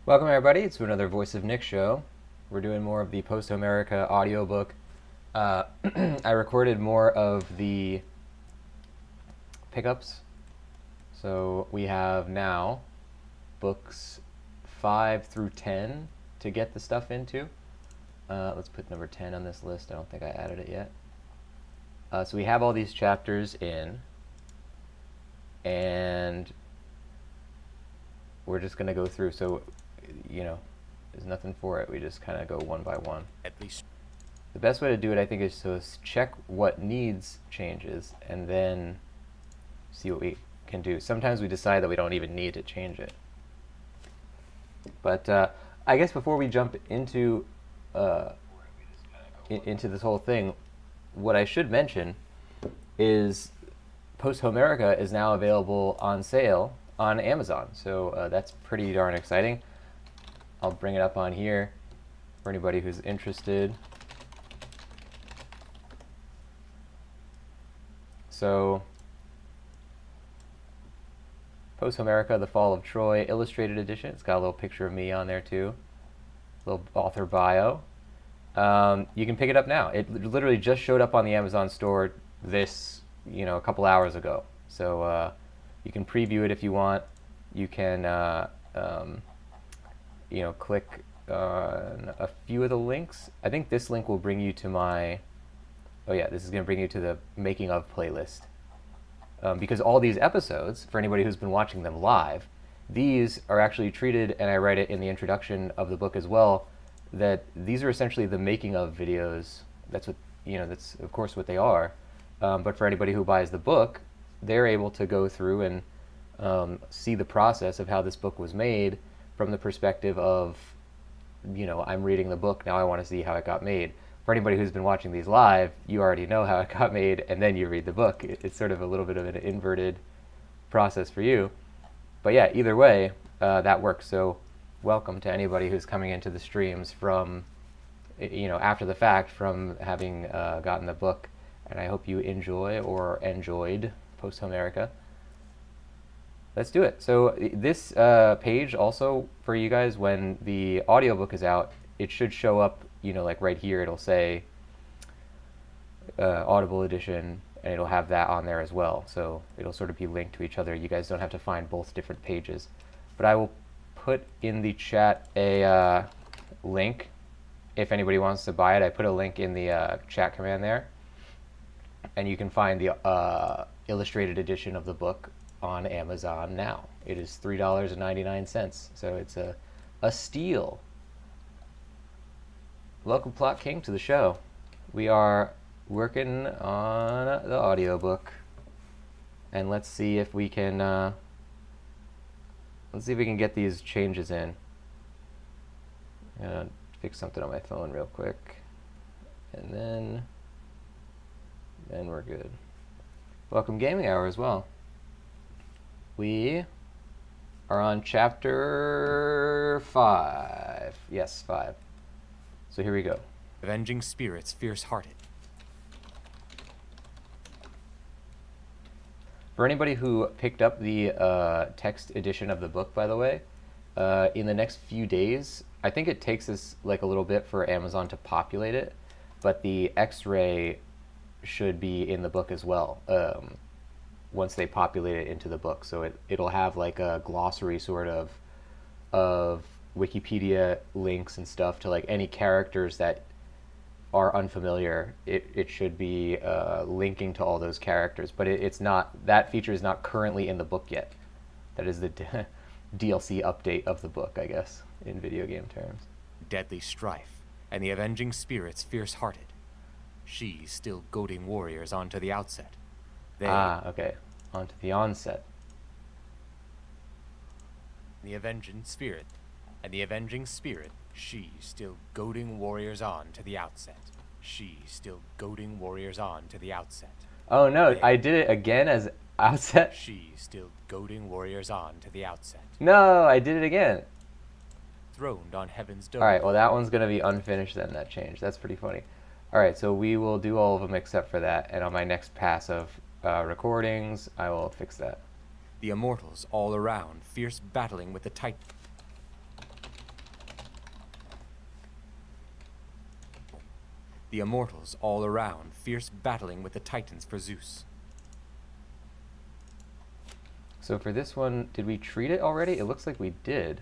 Welcome everybody to another Voice of Nick show. We're doing more of the Posthomerica audiobook. I recorded more of the pickups. So we have now books 5 through 10 to get the stuff into. Let's put number 10 on this list. I don't think I added it yet. So we have all these chapters in, and we're just going to go through. So, you know, there's nothing for it. We just kind of go one by one. At least. The best way to do it, I think, is to check what needs changes and then see what we can do. Sometimes we decide that we don't even need to change it. But I guess before we jump into this whole thing, what I should mention is Posthomerica is now available on sale on Amazon. So that's pretty darn exciting. I'll bring it up on here for anybody who's interested. So, Posthomerica, The Fall of Troy, illustrated edition. It's got a little picture of me on there too. Little author bio. You can pick it up now. It literally just showed up on the Amazon store this, a couple hours ago. So you can preview it if you want. You can, click on a few of the links. I think this link will bring you to my. Oh yeah, this is going to bring you to the making of playlist. Because all these episodes, for anybody who's been watching them live, these are actually treated, and I write it in the introduction of the book as well, that these are essentially the making of videos. That's what, that's of course what they are. But for anybody who buys the book, they're able to go through and see the process of how this book was made from the perspective of, I'm reading the book, now I want to see how it got made. For anybody who's been watching these live, you already know how it got made, and then you read the book. It's sort of a little bit of an inverted process for you. But yeah, either way, that works. So welcome to anybody who's coming into the streams from, after the fact, from having gotten the book. And I hope you enjoy or enjoyed Posthomerica. Let's do it. So this page also, for you guys, when the audiobook is out, it should show up, like right here, it'll say Audible edition, and it'll have that on there as well. So it'll sort of be linked to each other. You guys don't have to find both different pages. But I will put in the chat a link if anybody wants to buy it. I put a link in the chat command there. And you can find the illustrated edition of the book on Amazon now. It is $3.99, so it's a steal. Welcome, Plot King, to the show. We are working on the audiobook, and let's see if we can get these changes in. I'm gonna fix something on my phone real quick, and then we're good. Welcome, Gaming Hour, as well. We are on chapter 5. Yes, 5. So here we go. Avenging spirits, fierce-hearted. For anybody who picked up the text edition of the book, by the way, in the next few days, I think it takes us like a little bit for Amazon to populate it, but the X-ray should be in the book as well once they populate it into the book. So it'll have like a glossary sort of Wikipedia links and stuff to like any characters that are unfamiliar, it should be linking to all those characters. But it's not, that feature is not currently in the book yet. That is the DLC update of the book, I guess, in video game terms. Deadly strife, and the avenging spirits fierce-hearted. She still goading warriors on to the outset. They, Okay. On to the onset. the avenging spirit, and the avenging spirit, she still goading warriors on to the outset. She still goading warriors on to the outset. Oh no, They, I did it again as outset? she still goading warriors on to the outset. No, I did it again. Throned on heaven's dome. Alright, well that one's going to be unfinished then, that change. That's pretty funny. Alright, so we will do all of them except for that, and on my next pass of recordings, I will fix that. The immortals all around, fierce battling with the titan. The immortals all around, fierce battling with the titans for Zeus. So for this one, did we treat it already? It looks like we did.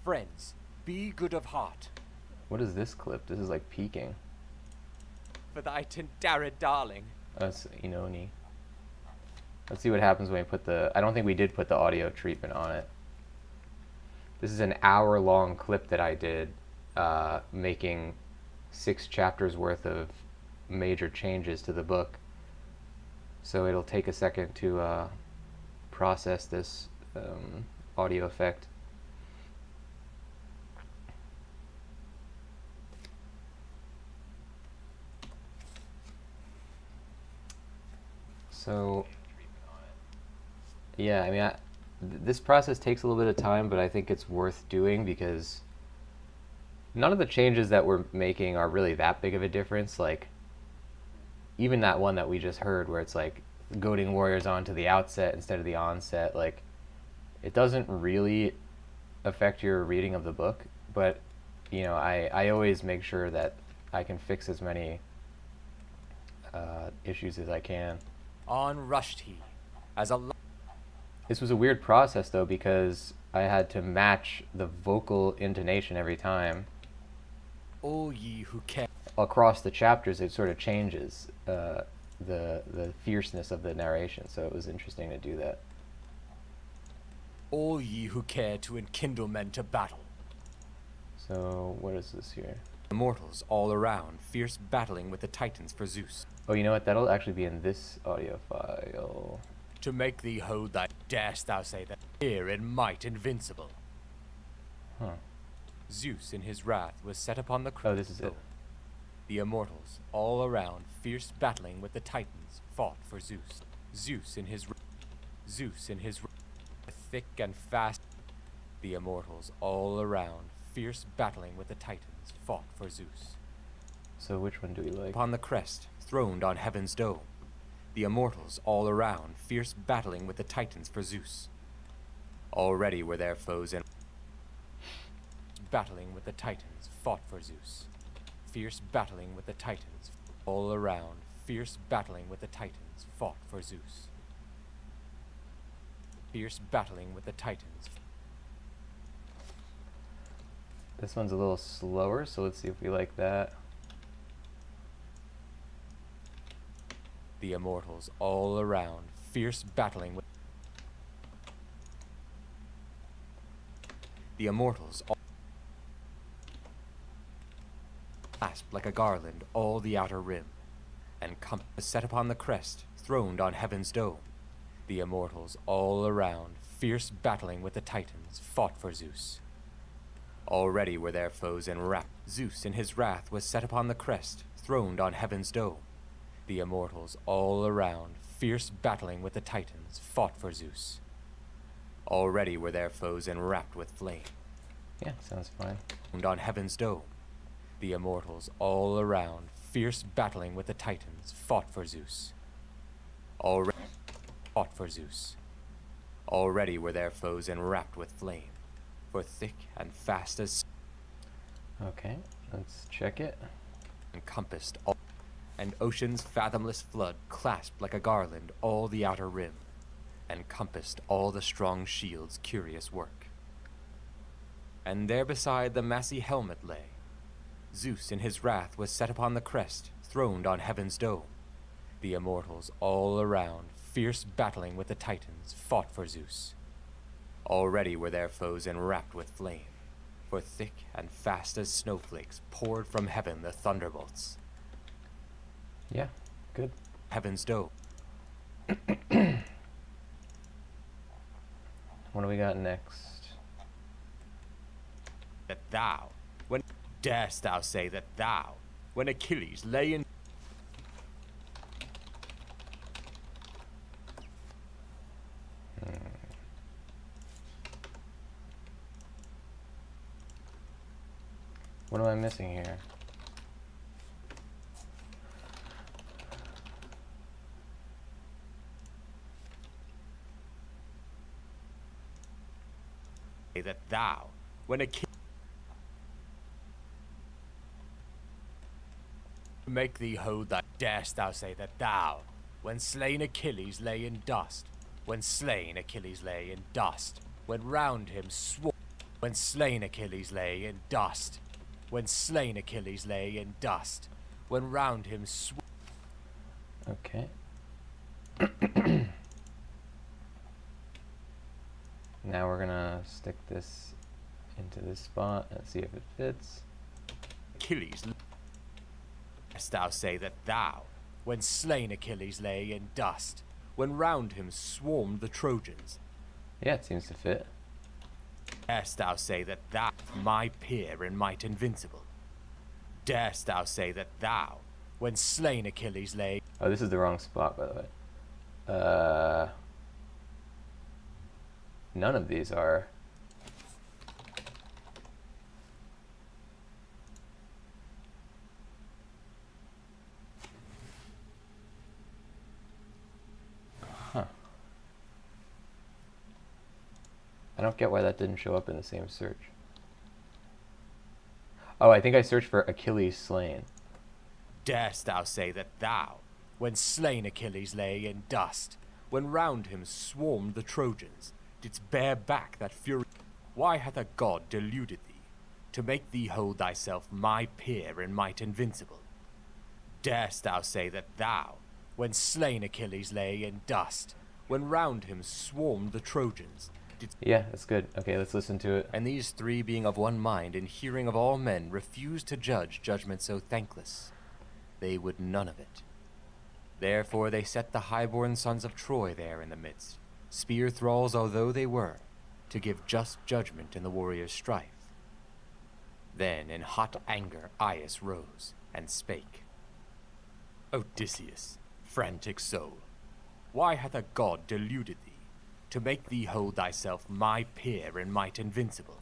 Friends, be good of heart. What is this clip? This is like peaking. For thy Tindara darling. That's Inoni. Let's see what happens when we put the... I don't think we did put the audio treatment on it. This is an hour-long clip that I did, making 6 chapters worth of major changes to the book. So it'll take a second to process this audio effect. So, yeah, I mean, this process takes a little bit of time, but I think it's worth doing because none of the changes that we're making are really that big of a difference. Like, even that one that we just heard where it's like goading warriors on to the outset instead of the onset, like, it doesn't really affect your reading of the book, but, you know, I always make sure that I can fix as many issues as I can. On rushed he, as a... This was a weird process, though, because I had to match the vocal intonation every time. O ye who care. Across the chapters, it sort of changes the fierceness of the narration, so it was interesting to do that. All ye who care to enkindle men to battle. So, what is this here? Immortals all around, fierce battling with the titans for Zeus. Oh, you know what? That'll actually be in this audio file. To make thee hold thy, darest thou say that, here in might invincible. Huh. Zeus in his wrath was set upon the Oh, this is it. The immortals all around, fierce battling with the titans, fought for Zeus. Zeus in his thick and fast. The immortals all around, fierce battling with the titans, fought for Zeus. So which one do we like? Upon the crest, throned on heaven's dome, the immortals all around, fierce battling with the titans for Zeus. Already were their foes in battling with the titans, fought for Zeus. Fierce battling with the titans, all around, fierce battling with the titans, fought for Zeus. Fierce battling with the titans. This one's a little slower, so let's see if we like that. The immortals all around, fierce battling with the immortals all clasped like a garland all the outer rim, and compass set upon the crest, throned on heaven's dome. The immortals all around, fierce battling with the titans, fought for Zeus. Already were their foes enwrapped. Zeus in his wrath was set upon the crest, throned on heaven's dome. The immortals all around, fierce battling with the titans, fought for Zeus. Already were their foes enwrapped with flame. Yeah, sounds fine. Throned on heaven's dome. The immortals all around, fierce battling with the titans, fought for Zeus. Already fought for Zeus. Already were their foes enwrapped with flame, for thick and fast as Okay, let's check it. encompassed all, and ocean's fathomless flood clasped like a garland all the outer rim, encompassed all the strong shield's curious work. and there beside the massy helmet lay. Zeus in his wrath was set upon the crest, throned on heaven's dome. The immortals all around, fierce battling with the Titans, fought for Zeus. Already were their foes enwrapped with flame, for thick and fast as snowflakes poured from heaven the thunderbolts. Yeah, good. Heaven's dome. What do we got next? That thou, when darest thou say that thou, when Achilles lay in What am I missing here? that thou, when Achilles make thee hold that darest thou say that thou, when slain Achilles lay in dust, when slain Achilles lay in dust, when round him swore, when slain Achilles lay in dust, when slain Achilles lay in dust, when round him swore. Okay. Now we're gonna stick this into this spot and see if it fits. Achilles, darest thou say that thou, when slain Achilles lay in dust, when round him swarmed the Trojans. Yeah, it seems to fit. Darest thou say that thou, my peer in might invincible? Darest thou say that thou, when slain Achilles lay... Oh, this is the wrong spot, by the way. None of these are. Huh. I don't get why that didn't show up in the same search. Oh, I think I searched for Achilles slain. Darest thou say that thou, when slain Achilles lay in dust, when round him swarmed the Trojans, didst bear back that fury? Why hath a god deluded thee, to make thee hold thyself my peer in might invincible? Darest thou say that thou, when slain Achilles lay in dust, when round him swarmed the Trojans, didst... Yeah, that's good. Okay, let's listen to it. And these three being of one mind in hearing of all men refused to judge judgment so thankless. They would none of it. Therefore they set the high-born sons of Troy there in the midst, spear thralls although they were, to give just judgment in the warriors' strife. Then in hot anger Aias rose, and spake. Odysseus, frantic soul, why hath a god deluded thee, to make thee hold thyself my peer in might invincible?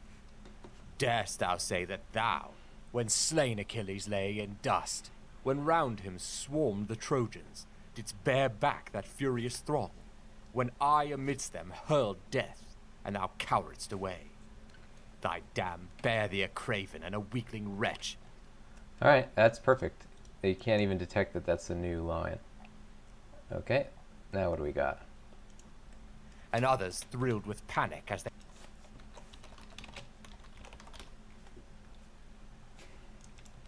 Darest thou say that thou, when slain Achilles lay in dust, when round him swarmed the Trojans, didst bear back that furious throng, when I amidst them hurled death, and thou coweredst away? Thy dam bear thee a craven and a weakling wretch. Alright, that's perfect. You can't even detect that that's a new line. Okay, now what do we got? And others thrilled with panic as they...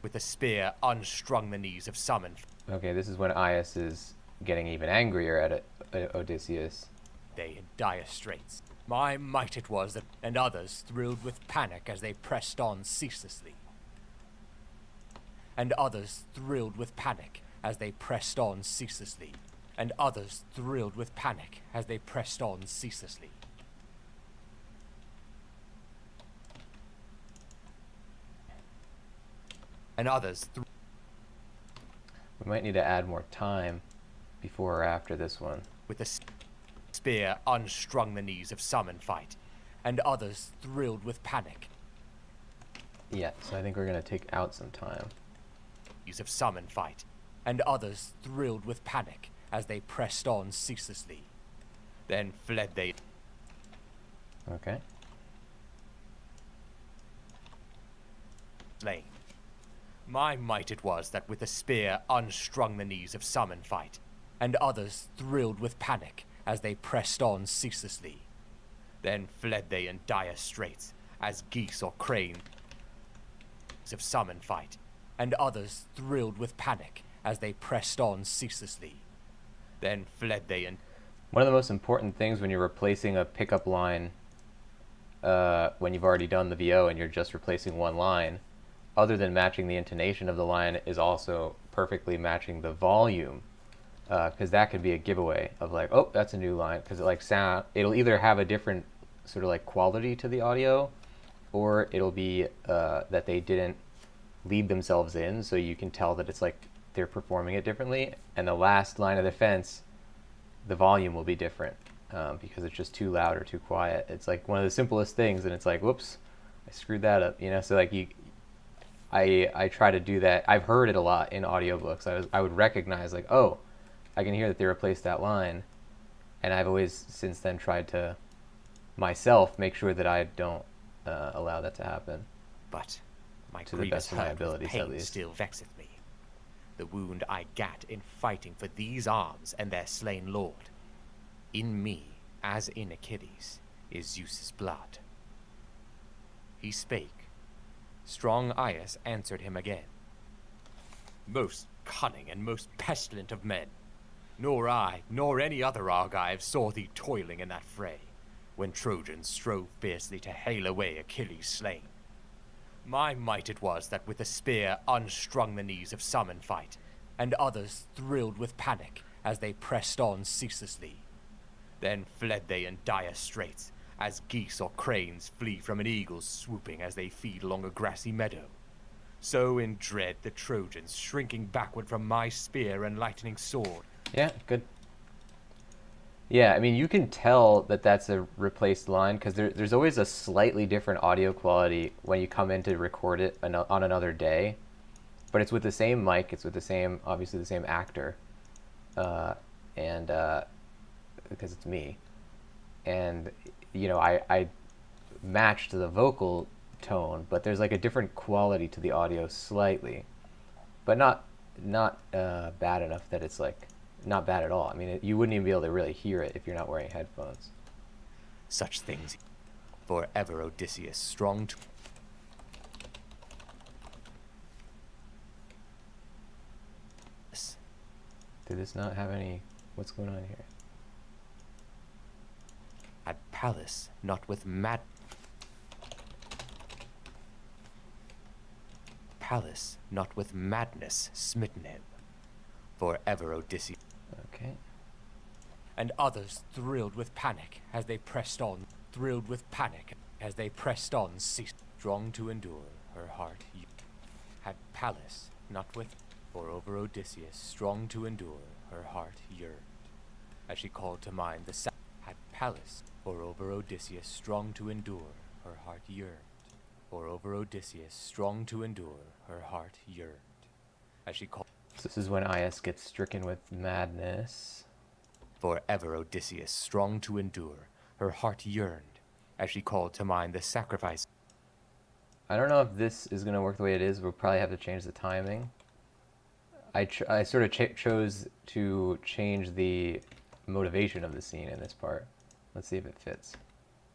with a spear unstrung the knees of some and... Okay, this is when Aias is getting even angrier at Odysseus. They in dire straits. My might it was that... And others thrilled with panic as they pressed on ceaselessly. And others thrilled with panic as they pressed on ceaselessly. And others thrilled with panic as they pressed on ceaselessly. And others... We might need to add more time before or after this one. with a spear unstrung the knees of some in fight, and others thrilled with panic. Yeah, so I think we're going to take out some time. Of some in fight, and others thrilled with panic as they pressed on ceaselessly. Then fled they. Okay. Slain. My might it was that with a spear unstrung the knees of some in fight, and others thrilled with panic as they pressed on ceaselessly. Then fled they in dire straits, as geese or cranes of summon fight, and others thrilled with panic as they pressed on ceaselessly. Then fled they and one of the most important things when you're replacing a pickup line, when you've already done the VO and you're just replacing one line, other than matching the intonation of the line, is also perfectly matching the volume, because that could be a giveaway of like, oh, that's a new line, because it'll either have a different sort of like quality to the audio, or it'll be that they didn't lead themselves in, so you can tell that it's like they're performing it differently. And the last line of defense, the volume will be different because it's just too loud or too quiet. It's like one of the simplest things, and it's like, whoops, I screwed that up, you know. So like I try to do that. I've heard it a lot in audiobooks. I would recognize like, oh, I can hear that they replaced that line, and I've always since then tried to myself make sure that I don't allow that to happen. But my to the grievous best of my hurt with abilities, pain at least. still vexeth me. The wound I gat in fighting for these arms and their slain lord. In me, as in Achilles, is Zeus's blood. He spake. Strong Aias answered him again. Most cunning and most pestilent of men, nor I, nor any other Argive saw thee toiling in that fray, when Trojans strove fiercely to hale away Achilles slain. My might it was that with a spear unstrung the knees of some in fight, and others thrilled with panic as they pressed on ceaselessly. Then fled they in dire straits, as geese or cranes flee from an eagle's swooping as they feed along a grassy meadow. So in dread the Trojans, shrinking backward from my spear and lightning sword. Yeah, good. Yeah, I mean, you can tell that that's a replaced line because there's always a slightly different audio quality when you come in to record it on another day. But it's with the same mic, it's with the same, obviously the same actor, and because it's me. And, you know, I matched the vocal tone, but there's like a different quality to the audio slightly. But not bad enough that it's like, not bad at all. I mean, you wouldn't even be able to really hear it if you're not wearing headphones. Such things, for ever Odysseus strong to... Did this not have any... What's going on here? At Pallas, not with Pallas, not with madness, smitten him. For ever Odysseus... Okay. And others thrilled with panic as they pressed on, thrilled with panic as they pressed on, ceased, strong to endure, her heart had Pallas, not with, for over Odysseus, strong to endure, her heart yearned, as she called to mind the had Pallas, for over Odysseus, strong to endure, her heart yearned, for over Odysseus, strong to endure, her heart yearned, as she called. So this is when Aias gets stricken with madness. For ever Odysseus, strong to endure, her heart yearned, as she called to mind the sacrifice. I don't know if this is going to work the way it is. We'll probably have to change the timing. I sort of chose to change the motivation of the scene in this part. Let's see if it fits.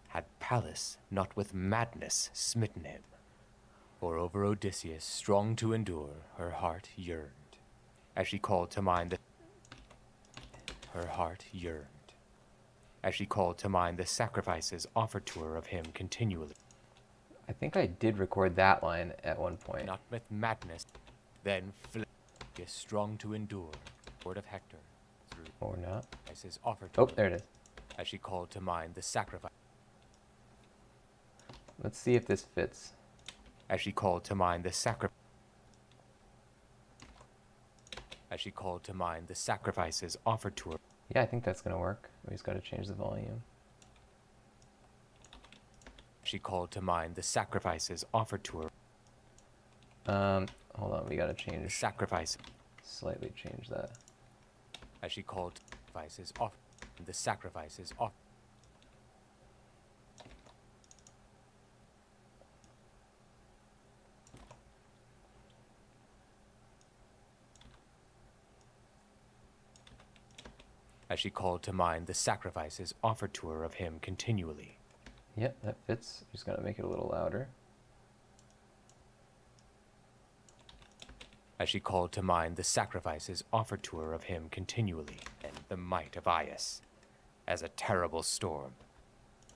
Had Pallas not with madness smitten him, for over Odysseus, strong to endure, her heart yearned, as she called to mind the... Her heart yearned, as she called to mind the sacrifices offered to her of him continually. I think I did record that line at one point. Not with madness, then fled, strong to endure, word of Hector, through Or not. sacrifices offered to Oh, her, there it is. as she called to mind the sacrifice. Let's see if this fits. As she called to mind the sacrifice. As she called to mind the sacrifices offered to her. Yeah, I think that's going to work. We just got to change the volume. She called to mind the sacrifices offered to her. Hold on, we got to change. Sacrifice. Slightly change that. As she called sacrifices offered. The sacrifices offered. As she called to mind the sacrifices offered to her of him continually. Yep, that fits. Just gotta make it a little louder. As she called to mind the sacrifices offered to her of him continually, and the might of Aias, as a terrible storm.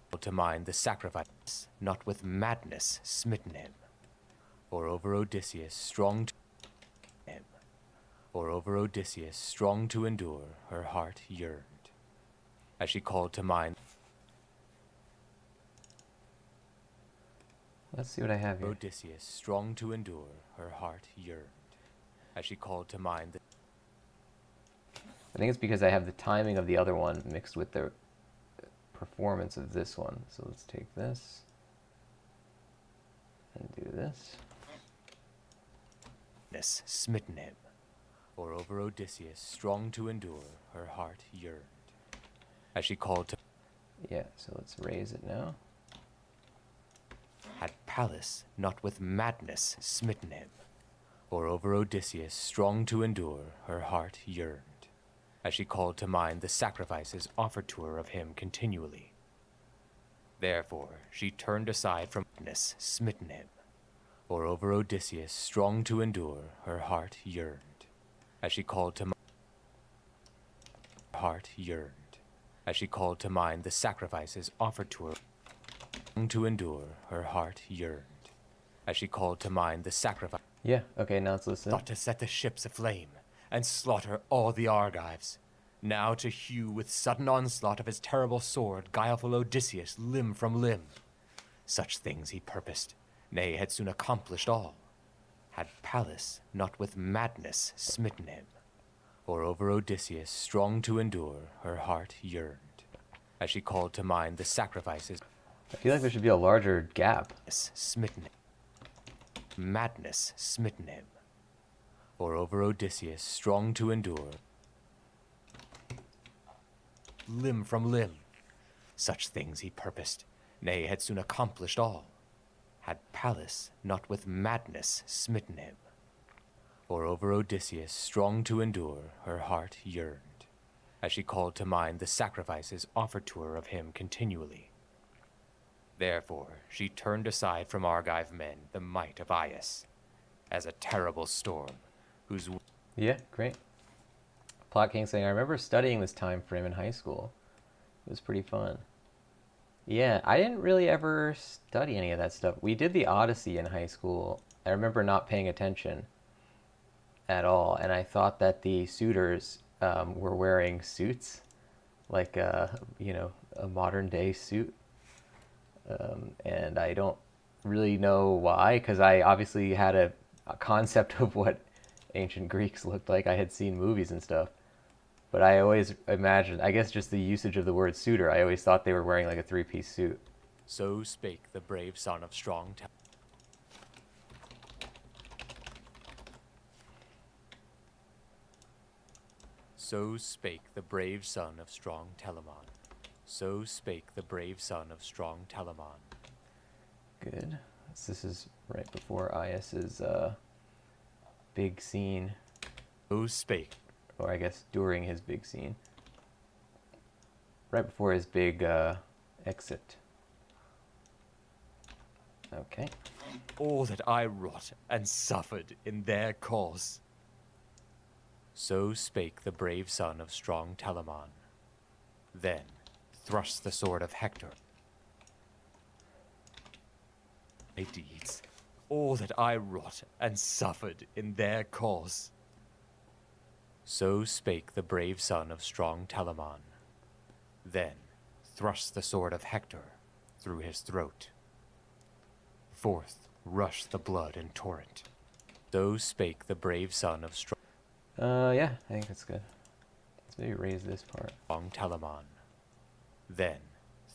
Called to mind the sacrifices, not with madness smitten him, or over Odysseus strong to him, or over Odysseus strong to endure, her heart yearned. As she called to mind, Let's see what I have here. Odysseus strong to endure, her heart yearned. As she called to mind the I think it's because I have the timing of the other one mixed with the performance of this one. So let's take this and do this. madness smitten him, or over Odysseus strong to endure, her heart yearned. As she called to Yeah, so let's raise it now. had Pallas not with madness smitten him, or over Odysseus strong to endure, her heart yearned. As she called to mind the sacrifices offered to her of him continually. Therefore she turned aside from madness smitten him, or over Odysseus strong to endure, her heart yearned. As she called to mind heart yearned. As she called to mind the sacrifices offered to her strong to endure, her heart yearned. As she called to mind the sacrifice Yeah, okay, now let's listen. thought to set the ships aflame and slaughter all the Argives. Now to hew with sudden onslaught of his terrible sword guileful Odysseus limb from limb. Such things he purposed, nay, had soon accomplished all, had Pallas not with madness smitten him, or over Odysseus strong to endure, her heart yearned. As she called to mind the sacrifices I feel like there should be a larger gap. smitten him, madness smitten him, or over Odysseus strong to endure, limb from limb. Such things he purposed, nay, had soon accomplished all, had Pallas not with madness smitten him, or over Odysseus strong to endure, her heart yearned. As she called to mind the sacrifices offered to her of him continually. Therefore she turned aside from Argive men the might of Aias, as a terrible storm, whose Yeah, great. Plot King saying, I remember studying this time frame in high school. It was pretty fun. Yeah, I didn't really ever study any of that stuff. We did the Odyssey in high school. I remember not paying attention at all, and I thought that the suitors were wearing suits, like a modern day suit. And I don't really know why, because I obviously had a concept of what ancient Greeks looked like. I had seen movies and stuff. But I always imagined, I guess just the usage of the word suitor, I always thought they were wearing like a three-piece suit. So spake the brave son of strong So spake the brave son of strong Telamon. So spake the brave son of strong Telamon. Good. So this is right before Aias's big scene, So spake or I guess during his big scene. Right before his big exit. Okay. all that I wrought and suffered in their cause. So spake the brave son of strong Telamon. Then thrust the sword of Hector. My deeds, all that I wrought and suffered in their cause. So spake the brave son of strong Telamon. Then thrust the sword of Hector through his throat. Forth rushed the blood in torrent. So spake the brave son of strong Yeah, I think that's good. Let's maybe raise this part. Telamon. Then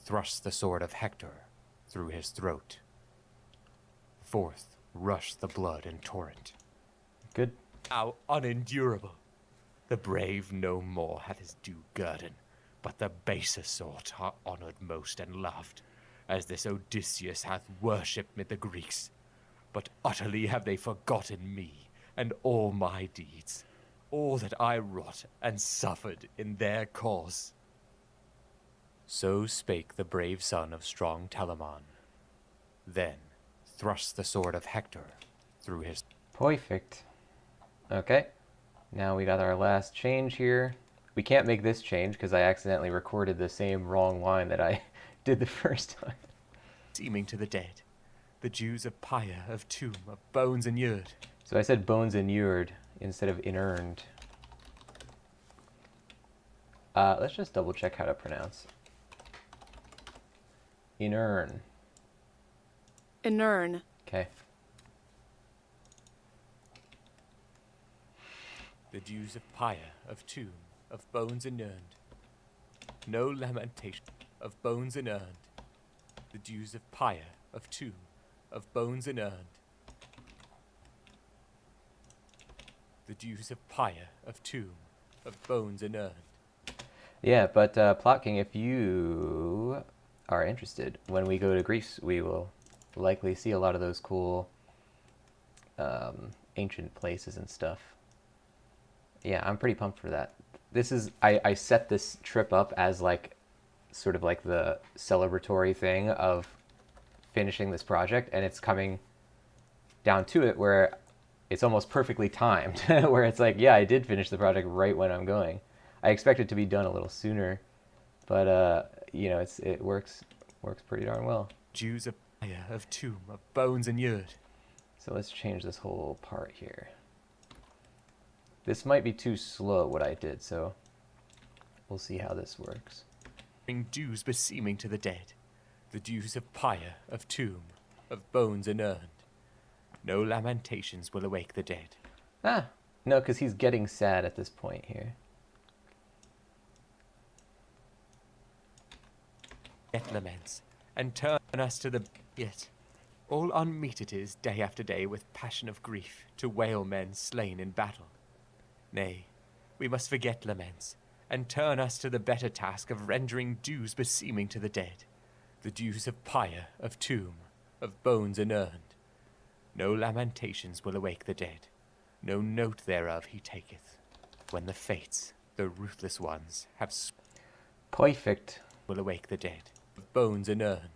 thrust the sword of Hector through his throat. Forth rushed the blood in torrent. Good. How unendurable! The brave no more hath his due guerdon, but the baser sort are honoured most and loved, as this Odysseus hath worshipped mid the Greeks. But utterly have they forgotten me, and all my deeds, all that I wrought and suffered in their cause. So spake the brave son of strong Telamon. Then thrust the sword of Hector through his... Perfect. Okay. Now we got our last change here. We can't make this change because I accidentally recorded the same wrong line that I did the first time. Seeming to the dead, the Jews of pyre, of tomb, of bones inured. So I said bones inured instead of inurned. Let's just double check how to pronounce. Inurn. Inurn. Okay. The Jews of pyre, of tomb, of bones inurned. No lamentation, of bones inurned. The Jews of pyre, of tomb, of bones inurned. The Jews of pyre, of tomb, of bones inurned. Yeah, but Plot King, if you are interested, when we go to Greece, we will likely see a lot of those cool ancient places and stuff. Yeah, I'm pretty pumped for that. This is, I set this trip up as like, sort of like the celebratory thing of finishing this project, and it's coming down to it where it's almost perfectly timed, where it's like, yeah, I did finish the project right when I'm going. I expect it to be done a little sooner, but you know, it works pretty darn well. Jews of pyre, of tomb, of bones inured. So let's change this whole part here. This might be too slow what I did, so we'll see how this works. Jews beseeming to the dead, the Jews of pyre, of tomb, of bones inurned. No lamentations will awake the dead. Ah, no, because he's getting sad at this point here. Yet laments, and turn us to the... Yet, all unmeet it is, day after day, with passion of grief, to wail men slain in battle. Nay, we must forget laments, and turn us to the better task of rendering dues beseeming to the dead, the dues of pyre, of tomb, of bones inurned. No lamentations will awake the dead, no note thereof he taketh, when the fates, the ruthless ones, have Perfect. will awake the dead, of bones inurned.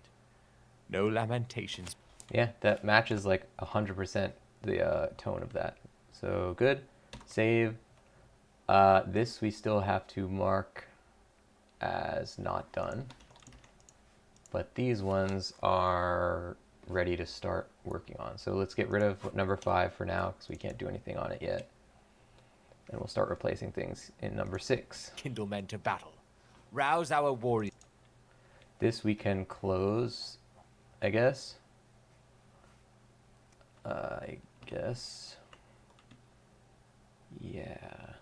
No lamentations. Yeah, that matches like 100% the tone of that. So good. Save. This we still have to mark as not done. But these ones are ready to start working on. So let's get rid of number 5 for now because we can't do anything on it yet. And we'll start replacing things in number 6. Kindle men to battle. Rouse our warriors. This we can close, I guess. Yeah.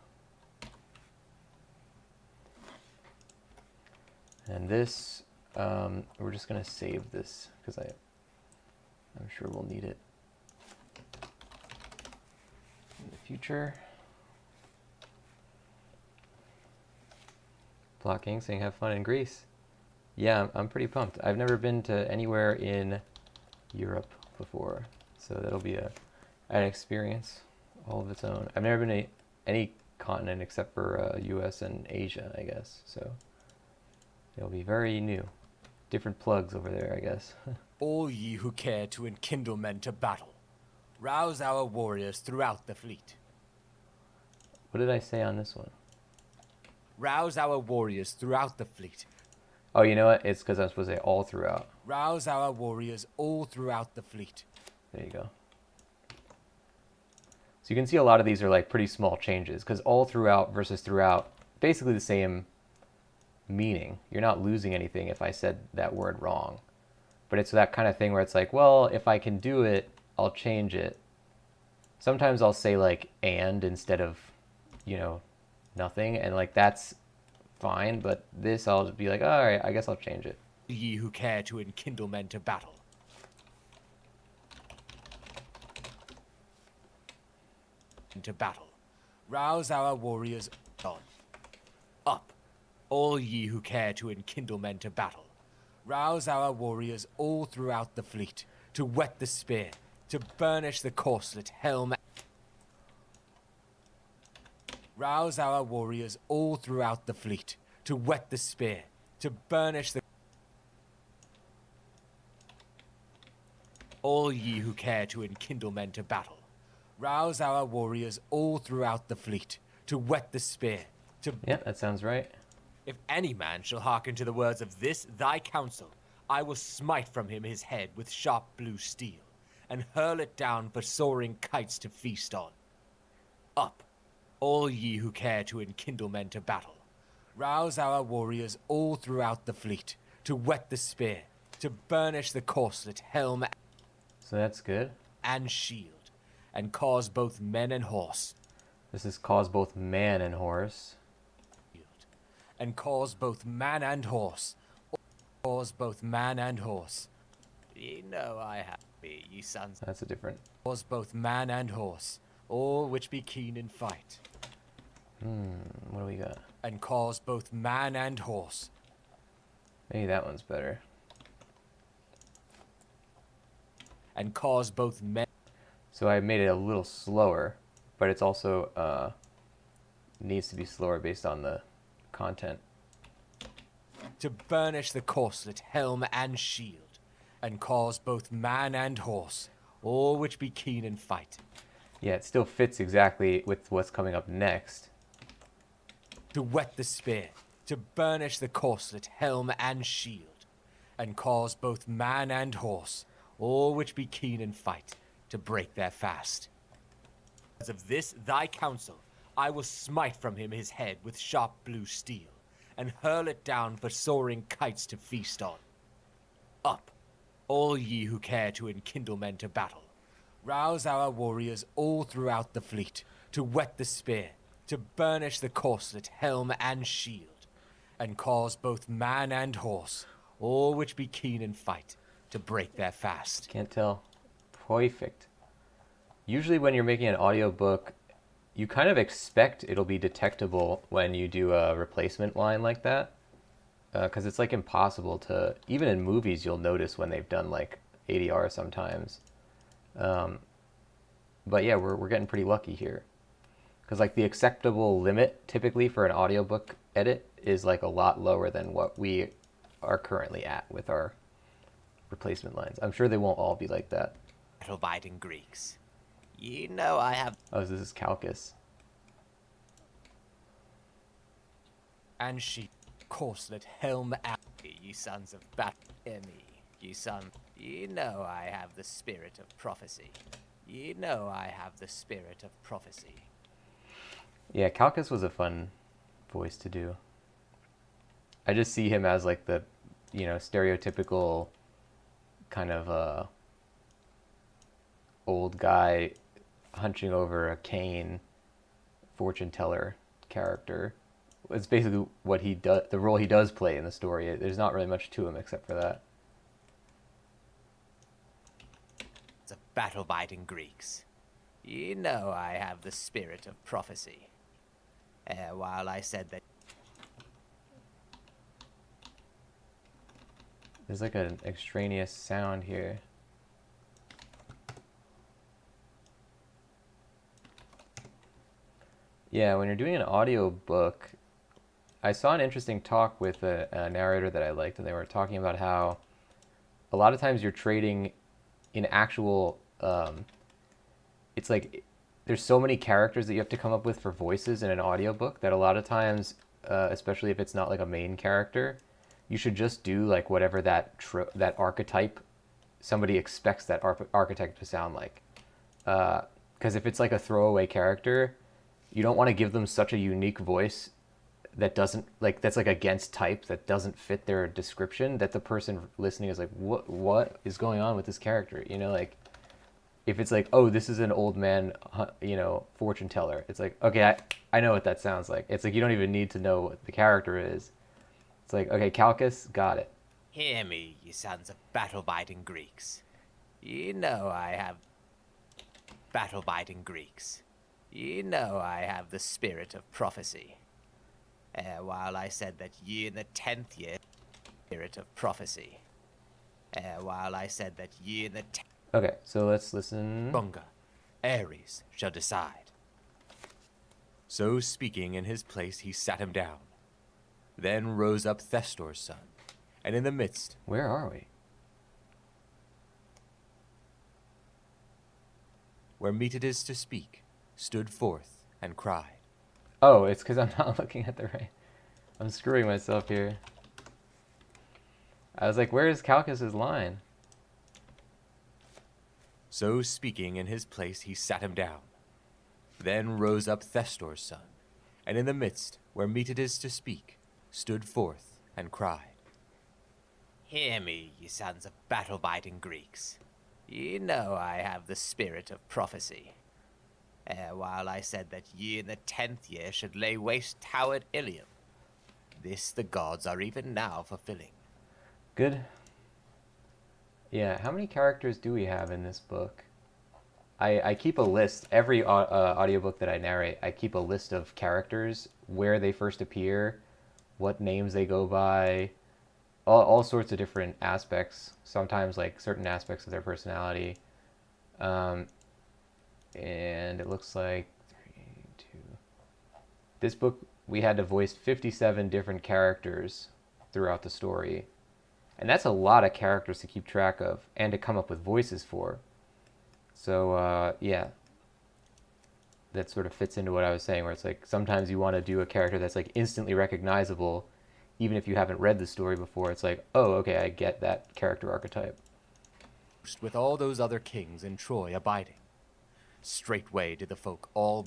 And this, we're just gonna save this because I'm sure we'll need it in the future. Blocking, saying have fun in Greece. Yeah, I'm pretty pumped. I've never been to anywhere in Europe before, so that'll be an experience all of its own. I've never been to any continent except for US and Asia, I guess, so it'll be very new. Different plugs over there, I guess. All ye who care to enkindle men to battle, rouse our warriors throughout the fleet. What did I say on this one? Rouse our warriors throughout the fleet. Oh, you know what? It's because I'm supposed to say all throughout. Rouse our warriors all throughout the fleet. There you go. So you can see a lot of these are like pretty small changes because all throughout versus throughout, basically the same meaning. You're not losing anything if I said that word wrong. But it's that kind of thing where it's like, well, if I can do it, I'll change it. Sometimes I'll say like and instead of, you know, nothing. And like that's fine. But this I'll just be like, all right, I guess I'll change it. Ye who care to enkindle men to battle. To battle. Rouse our warriors on. Up. All ye who care to enkindle men to battle. Rouse our warriors all throughout the fleet, to whet the spear, to burnish the corselet, helm. Rouse our warriors all throughout the fleet, to whet the spear, to burnish the... All ye who care to enkindle men to battle, rouse our warriors all throughout the fleet, to whet the spear, to... Yeah, that sounds right. If any man shall hearken to the words of this thy counsel, I will smite from him his head with sharp blue steel, and hurl it down for soaring kites to feast on. Up, all ye who care to enkindle men to battle, rouse our warriors all throughout the fleet, to whet the spear, to burnish the corselet, helm, So that's good. and shield, and cause both men and horse, This is cause both man and horse. and cause both man and horse, cause both man and horse. Ye know I have me, ye sons, That's a different. cause both man and horse, all which be keen in fight, What do we got? and cause both man and horse, Maybe that one's better. and cause both men. So I made it a little slower, but it's also needs to be slower based on the content. To burnish the corselet, helm, and shield, and cause both man and horse, all which be keen in fight. Yeah, it still fits exactly with what's coming up next. To whet the spear, to burnish the corselet, helm, and shield, and cause both man and horse, all which be keen in fight, to break their fast. As of this thy counsel, I will smite from him his head with sharp blue steel, and hurl it down for soaring kites to feast on. Up, all ye who care to enkindle men to battle, rouse our warriors all throughout the fleet, to whet the spear, to burnish the corselet, helm, and shield, and cause both man and horse, all which be keen in fight, to break their fast. Can't tell. Perfect. Usually when you're making an audiobook, you kind of expect it'll be detectable when you do a replacement line like that. Because it's like impossible to, even in movies, you'll notice when they've done like ADR sometimes. But yeah, we're getting pretty lucky here. Because like the acceptable limit typically for an audiobook edit is like a lot lower than what we are currently at with our replacement lines. I'm sure they won't all be like that. Battle-biting Greeks. Ye know I have... Oh, this is Calchas. And she, corselet, helm, and... Ye sons of bat... Hear me, ye son. Ye know I have the spirit of prophecy. Ye know I have the spirit of prophecy. Yeah, Calchas was a fun voice to do. I just see him as like the, stereotypical kind of old guy hunching over a cane fortune teller character. It's basically what he does, the role he does play in the story. There's not really much to him except for that. It's a battle-biting Greeks. Ye know I have the spirit of prophecy. While I said that... There's like an extraneous sound here. Yeah, when you're doing an audiobook, I saw an interesting talk with a narrator that I liked, and they were talking about how a lot of times you're trading in actual, it's like there's so many characters that you have to come up with for voices in an audiobook that a lot of times, especially if it's not like a main character, you should just do like whatever that archetype somebody expects that archetype to sound like. Because if it's like a throwaway character, you don't want to give them such a unique voice that doesn't that's like against type, that doesn't fit their description, that the person listening is like, what is going on with this character? Like if it's like, oh, this is an old man, fortune teller, it's like, okay, I know what that sounds like. It's like you don't even need to know what the character is. It's like, okay, Calchas, got it. Hear me, ye sons of battle-biting Greeks. Ye know I have... Battle-biting Greeks. Ye know I have the spirit of prophecy. While I said that ye in the 10th year... Spirit of prophecy. While I said that ye in the... Okay, so let's listen. Bunga, Ares shall decide. So speaking in his place, he sat him down. Then rose up Thestor's son, and in the midst, Where are we? where meet it is to speak, stood forth and cried. Oh, it's because I'm not looking at the right. I'm screwing myself here. I was like, where is Calchas's line? So speaking in his place, he sat him down. Then rose up Thestor's son, and in the midst, where meet it is to speak, stood forth and cried. Hear me, ye sons of battle-biting Greeks. Ye know I have the spirit of prophecy. While I said that ye in the 10th year should lay waste towered Ilium, this the gods are even now fulfilling. Good. Yeah, how many characters do we have in this book? I keep a list. Every audiobook that I narrate, I keep a list of characters, where they first appear, what names they go by, all sorts of different aspects. Sometimes like certain aspects of their personality. And it looks like 3, 2. This book, we had to voice 57 different characters throughout the story. And that's a lot of characters to keep track of and to come up with voices for. So, yeah. That sort of fits into what I was saying, where it's like sometimes you want to do a character that's like instantly recognizable, even if you haven't read the story before. It's like, oh, okay, I get that character archetype. With all those other kings in Troy abiding, straightway did the folk all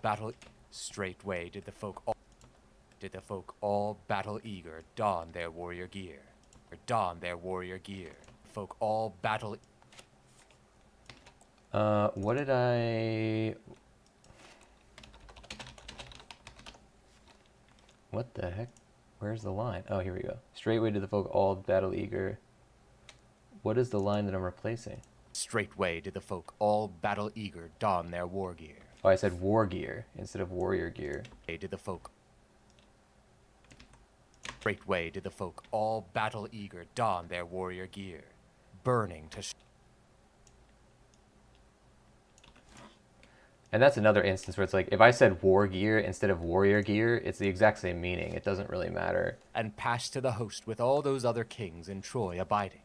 battle. Straightway did the folk all battle eager don their warrior gear, Folk all battle. What did I... What the heck? Where's the line? Oh, here we go. Straightway to the folk all battle eager. What is the line that I'm replacing? Straightway did the folk all battle eager don their war gear. Oh, I said war gear instead of warrior gear. Straightway did the folk all battle eager don their warrior gear, burning to. And that's another instance where it's like, if I said war gear instead of warrior gear, it's the exact same meaning. It doesn't really matter. And passed to the host with all those other kings in Troy abiding.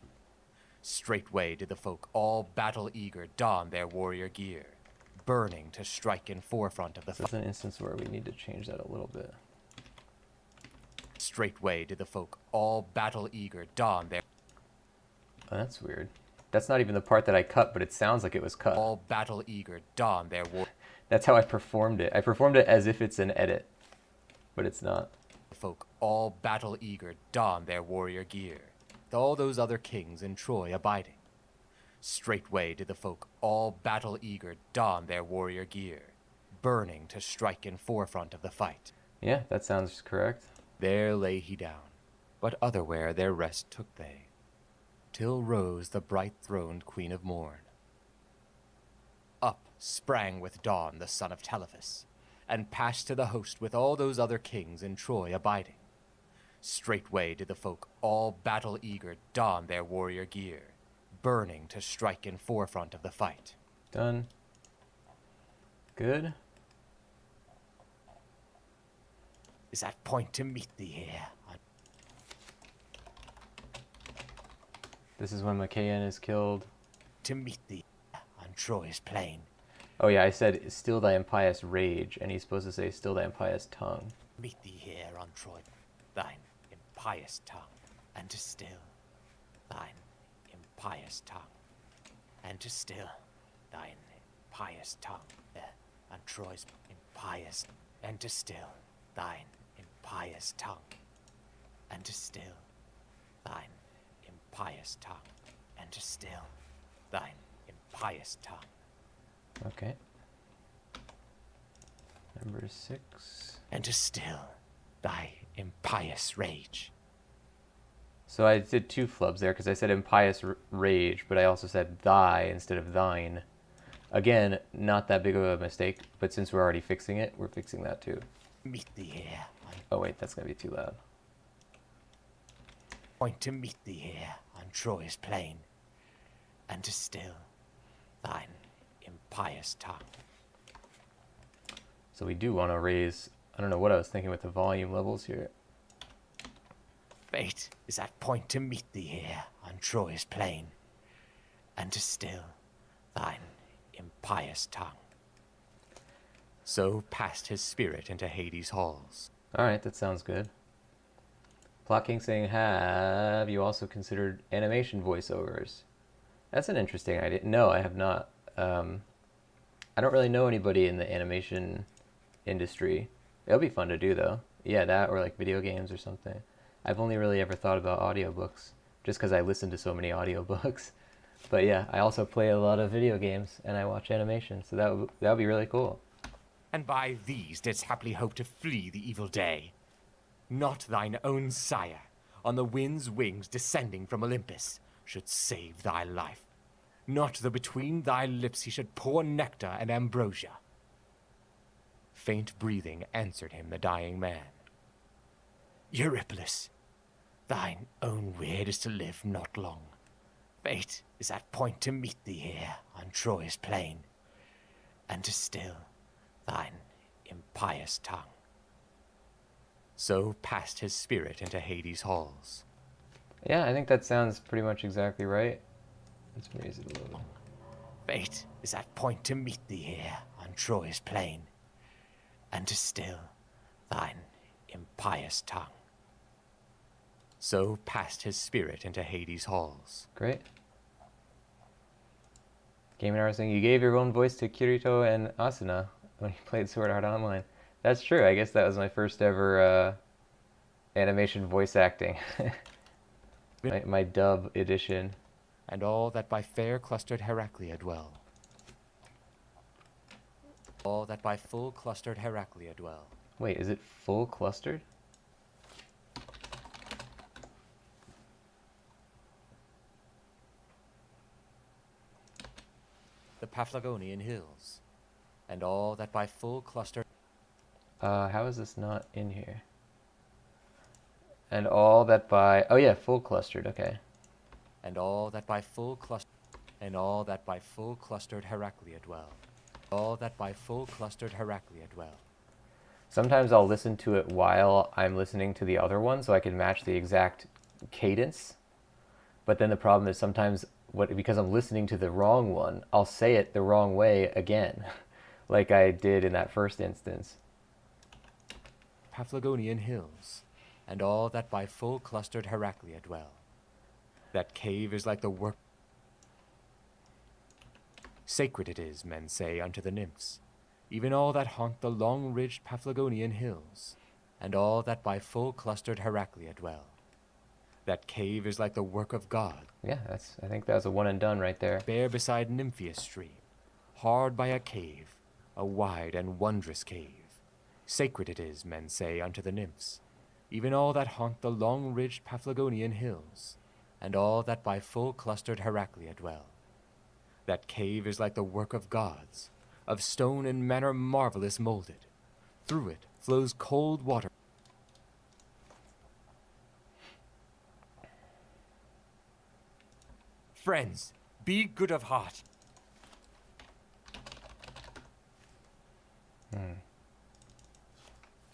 Straightway did the folk all battle eager don their warrior gear, burning to strike in forefront of the This is an instance where we need to change that a little bit. Straightway did the folk all battle eager don their. Oh, that's weird. That's not even the part that I cut, but it sounds like it was cut. All battle eager don their war. That's how I performed it. I performed it as if it's an edit, but it's not. Folk all battle eager don their warrior gear, with all those other kings in Troy abiding. Straightway did the folk all battle eager don their warrior gear, burning to strike in forefront of the fight. Yeah, that sounds correct. There lay he down, but otherwhere their rest took they, till rose the bright-throned Queen of Morn. Up sprang with dawn the son of Telephus, and passed to the host with all those other kings in Troy abiding. Straightway did the folk all battle eager don their warrior gear, burning to strike in forefront of the fight. Done. Good. Is that point to meet thee here? This is when Machaon is killed. To meet thee on Troy's plain. Oh yeah, I said, still thy impious rage, and he's supposed to say, still thy impious tongue. Meet thee here on Troy, thine impious tongue, and to still thine impious tongue, and to still thine impious tongue, on Troy's impious, and to still thine impious tongue, and to still thine impious tongue, and to still thine impious tongue. Okay. Number 6. And to still thy impious rage. So I did 2 flubs there because I said impious rage, but I also said thy instead of thine. Again, not that big of a mistake, but since we're already fixing it, we're fixing that too. Meet thee here. Oh wait, that's going to be too loud. Point to meet thee here on Troy's plain, and to still thine impious tongue. So we do want to raise, I don't know what I was thinking with the volume levels here. Fate is at point to meet thee here on Troy's plain, and to still thine impious tongue. So passed his spirit into Hades' halls. Alright, that sounds good. Plot King saying, have you also considered animation voiceovers? That's an interesting idea. No, I have not. I don't really know anybody in the animation industry. It'll be fun to do, though. Yeah, that or like video games or something. I've only really ever thought about audiobooks, just because I listen to so many audiobooks. But yeah, I also play a lot of video games, and I watch animation, so that would be really cool. And by these didst haply hope to flee the evil day. Not thine own sire, on the wind's wings descending from Olympus, should save thy life. Not though between thy lips he should pour nectar and ambrosia. Faint breathing answered him the dying man. Eurypylus, thine own weird is to live not long. Fate is at point to meet thee here on Troy's plain, and to still thine impious tongue. So passed his spirit into Hades' halls. Yeah, I think that sounds pretty much exactly right. Let's raise it a little. Fate is at point to meet thee here on Troy's plain, and to still thine impious tongue. So passed his spirit into Hades' halls. Great. Game and Hour saying, you gave your own voice to Kirito and Asuna when you played Sword Art Online. That's true. I guess that was my first ever animation voice acting. my dub edition. And all that by fair clustered Heraclea dwell. All that by full clustered Heraclea dwell. Wait, is it full clustered? The Paphlagonian hills. And all that by full clustered... How is this not in here? And all that by... Oh yeah, full clustered, okay. And all that by full clustered... And all that by full clustered Heraclea dwell. All that by full clustered Heraclea dwell. Sometimes I'll listen to it while I'm listening to the other one, so I can match the exact cadence. But then the problem is sometimes, because I'm listening to the wrong one, I'll say it the wrong way again, like I did in that first instance. Paphlagonian hills, and all that by full clustered Heraclea dwell. That cave is like the work... Sacred it is, men say, unto the nymphs, even all that haunt the long-ridged Paphlagonian hills, and all that by full clustered Heraclea dwell. That cave is like the work of God. Yeah, I think that was a one and done right there. Bare beside Nymphaeus stream, hard by a cave, a wide and wondrous cave. Sacred it is, men say, unto the nymphs, even all that haunt the long-ridged Paphlagonian hills, and all that by full clustered Heraclea dwell. That cave is like the work of gods, of stone and manner marvelous molded. Through it flows cold water. Friends, be good of heart.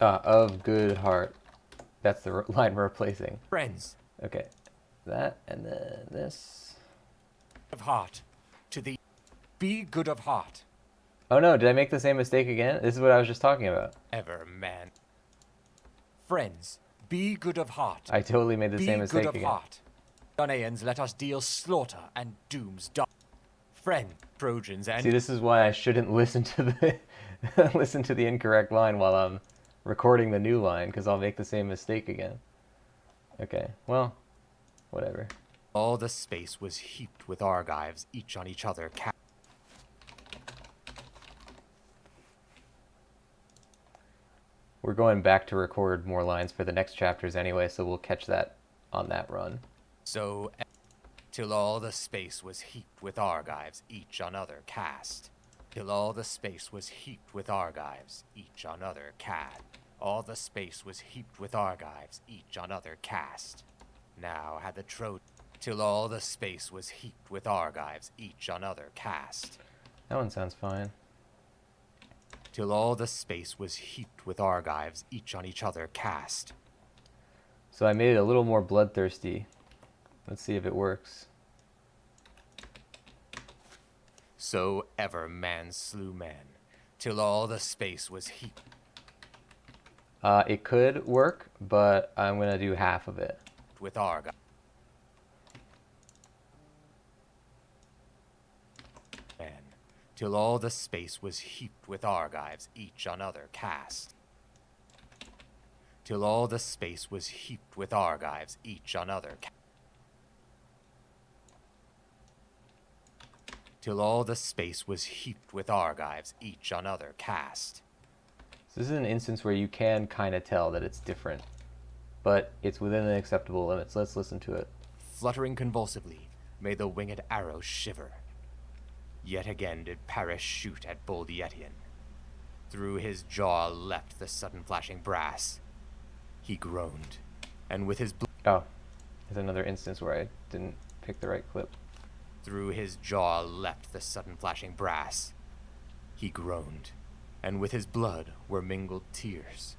Of good heart. That's the line we're replacing. Friends. Okay. That, and then this. Of heart. To thee. Be good of heart. Oh no, did I make the same mistake again? This is what I was just talking about. Ever, man. Friends, be good of heart. I totally made the same mistake Be good of again. heart. Danaans, let us deal slaughter and dooms dark. Friend, Trojans, and... See, this is why I shouldn't listen to the listen to the incorrect line while I'm recording the new line, because I'll make the same mistake again. Okay, well, whatever. All the space was heaped with Argives, each on each other We're going back to record more lines for the next chapters anyway, so we'll catch that on that run. So, till all the space was heaped with Argives, each on other cast. Till all the space was heaped with Argives, each on other cast. All the space was heaped with Argives, each on other cast. Now had the till all the space was heaped with Argives, each on other cast. That one sounds fine. till all the space was heaped with Argives, each on each other cast. So I made it a little more bloodthirsty. Let's see if it works. So ever man slew man, till all the space was heaped. It could work, but I'm gonna do half of it. With Argives. Man, till all the space was heaped with Argives, each on other cast. Till all the space was heaped with Argives, each on other cast. Till all the space was heaped with Argives, each on other cast. So this is an instance where you can kind of tell that it's different, but it's within the acceptable limits. Let's listen to it. Fluttering convulsively, made the winged arrow shiver. Yet again did Paris shoot at bold Etienne. Through his jaw leapt the sudden flashing brass. He groaned, and with his Oh, there's another instance where I didn't pick the right clip. Through his jaw leapt the sudden flashing brass. He groaned, and with his blood were mingled tears.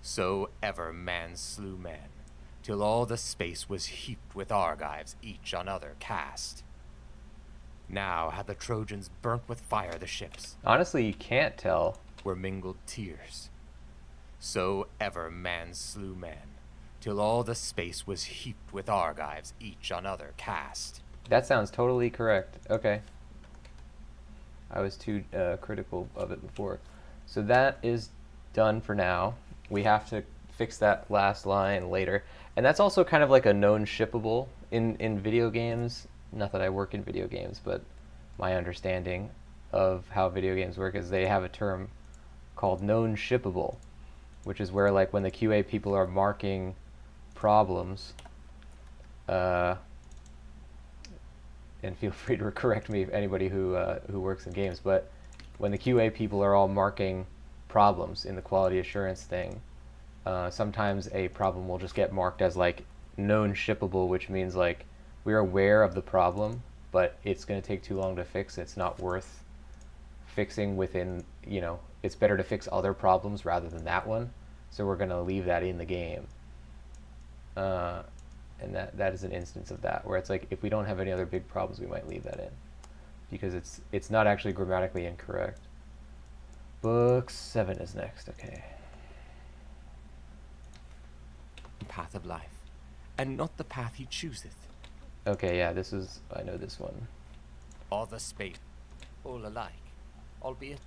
So ever man slew man, till all the space was heaped with Argives, each on other cast. Now had the Trojans burnt with fire the ships. Honestly, you can't tell. Were mingled tears. So ever man slew man, till all the space was heaped with Argives, each on other cast. That sounds totally correct. Okay. I was too critical of it before. So that is done for now. We have to fix that last line later. And that's also kind of like a known shippable in video games. Not that I work in video games, but my understanding of how video games work is they have a term called known shippable, which is where, like, when the QA people are marking problems, and feel free to correct me, anybody who works in games, but when the QA people are all marking problems in the quality assurance thing, sometimes a problem will just get marked as like known shippable, which means like we're aware of the problem, but it's going to take too long to fix. It's not worth fixing within, it's better to fix other problems rather than that one. So we're going to leave that in the game. And that is an instance of that, where it's like, if we don't have any other big problems, we might leave that in, because it's not actually grammatically incorrect. Book 7 is next, okay. Path of life, and not the path he chooseth. Okay, yeah, I know this one. All the space, all alike, albeit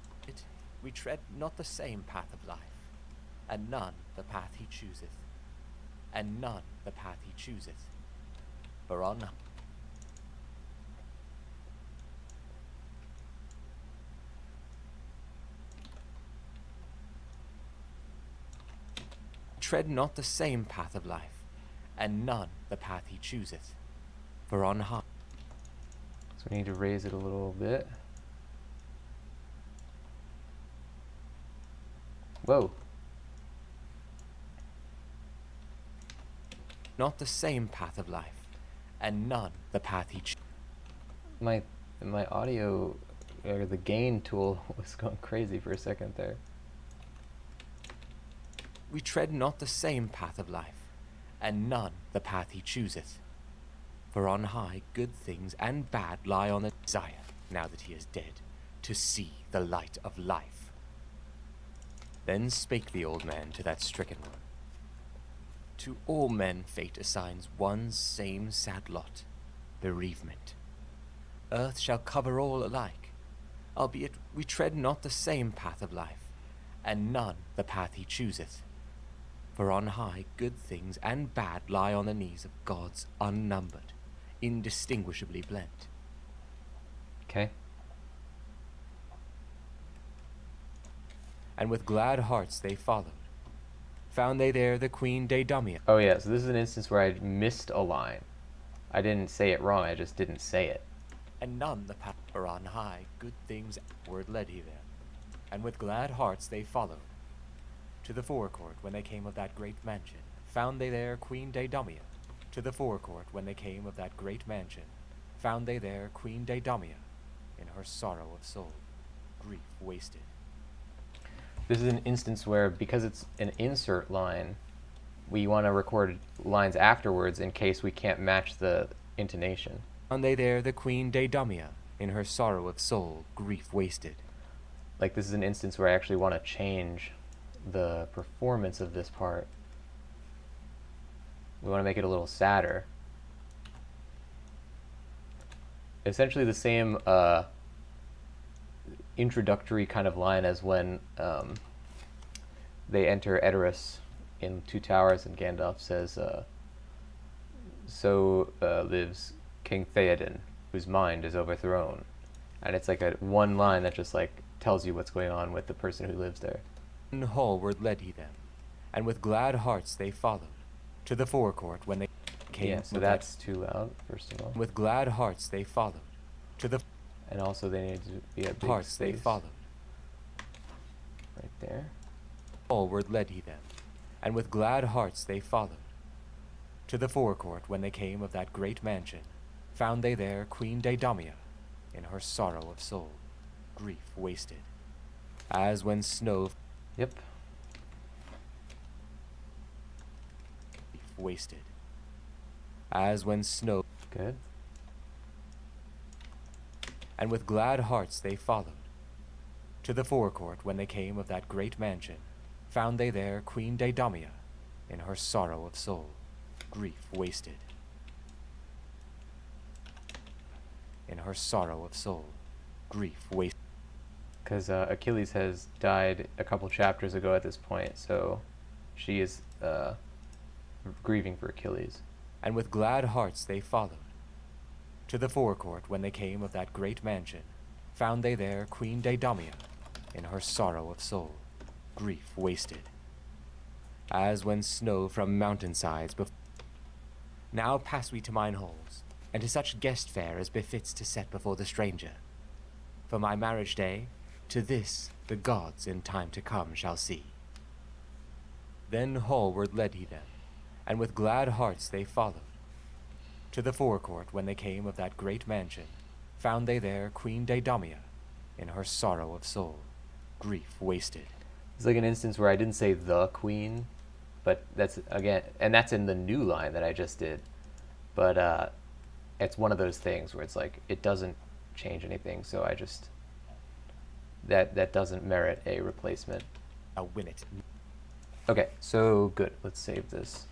we tread not the same path of life, and none the path he chooseth. And none the path he chooseth. For on tread not the same path of life, and none the path he chooseth. For on high. So we need to raise it a little bit. Whoa. Not the same path of life, and none the path he chooseth. My audio, or the gain tool, was going crazy for a second there. We tread not the same path of life, and none the path he chooseth. For on high good things and bad lie on the desire, now that he is dead, to see the light of life. Then spake the old man to that stricken one. To all men fate assigns one same sad lot, bereavement. Earth shall cover all alike, albeit we tread not the same path of life, and none the path he chooseth. For on high good things and bad lie on the knees of gods unnumbered, indistinguishably blent. Okay. And with glad hearts they followed. Found they there the Queen Deidamia. Oh yeah, so this is an instance where I missed a line. I didn't say it wrong, I just didn't say it. And none the path for on high good things word led he there. And with glad hearts they followed. To the forecourt when they came of that great mansion, found they there Queen Deidamia. To the forecourt when they came of that great mansion, found they there Queen Deidamia, in her sorrow of soul, grief wasted. This is an instance where, because it's an insert line, we want to record lines afterwards in case we can't match the intonation. Found they there the Queen Deidamia, in her sorrow of soul, grief wasted. Like, this is an instance where I actually want to change the performance of this part. We want to make it a little sadder. Essentially the same introductory kind of line as when they enter Edoras in Two Towers and Gandalf says, so lives King Theoden, whose mind is overthrown. And it's like a one line that just like tells you what's going on with the person who lives there. In hallward led he them, and with glad hearts they followed, to the forecourt when they came. Yeah, so that's too loud, first of all. With glad hearts they followed, to the and also they need to be at big hearts space. they followed. Right there. Hallward led he them, and with glad hearts they followed. To the forecourt when they came of that great mansion, found they there Queen Deidamia, in her sorrow of soul, grief wasted, as when snow. Yep. Grief wasted, as when snow. Good. And with glad hearts they followed. To the forecourt when they came of that great mansion, found they there Queen Deidamia, in her sorrow of soul, grief wasted. In her sorrow of soul, grief wasted. Because Achilles has died a couple chapters ago at this point, so she is grieving for Achilles. And with glad hearts they followed. To the forecourt when they came of that great mansion, found they there Queen Deidamia, in her sorrow of soul, grief wasted, as when snow from mountainsides Now pass we to mine halls, and to such guest fare as befits to set before the stranger. For my marriage day, to this the gods in time to come shall see. Then hallward led he them, and with glad hearts they followed. To the forecourt when they came of that great mansion, found they there Queen Deidamia, in her sorrow of soul, grief wasted. It's like an instance where I didn't say the queen, but that's, again, and that's in the new line that I just did. But it's one of those things where it's like, it doesn't change anything, so I just, that doesn't merit a replacement. I'll win it. Okay, so good. Let's save this.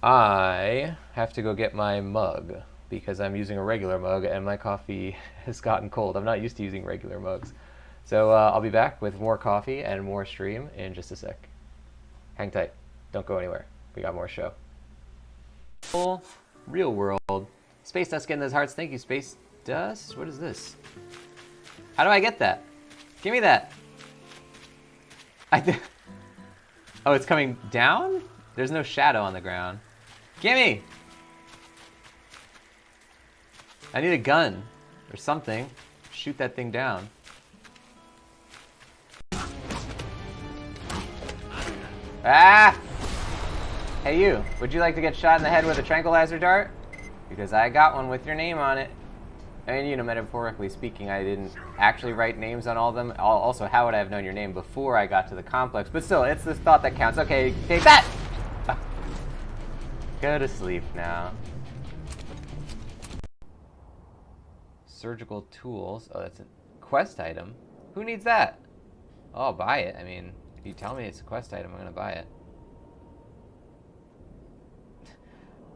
I have to go get my mug because I'm using a regular mug and my coffee has gotten cold. I'm not used to using regular mugs. So I'll be back with more coffee and more stream in just a sec. Hang tight. Don't go anywhere. We got more show. Real world. Space Dust getting those hearts. Thank you, Space Dust. What is this? How do I get that? Give me that. Oh, it's coming down? There's no shadow on the ground. Gimme! I need a gun or something. Shoot that thing down. Ah! Hey you, would you like to get shot in the head with a tranquilizer dart? Because I got one with your name on it. I mean, you know, metaphorically speaking, I didn't actually write names on all of them. Also, how would I have known your name before I got to the complex? But still, it's this thought that counts. Okay, take that! Go to sleep now. Surgical tools. Oh, that's a quest item. Who needs that? Oh, I'll buy it. I mean, if you tell me it's a quest item, I'm gonna buy it.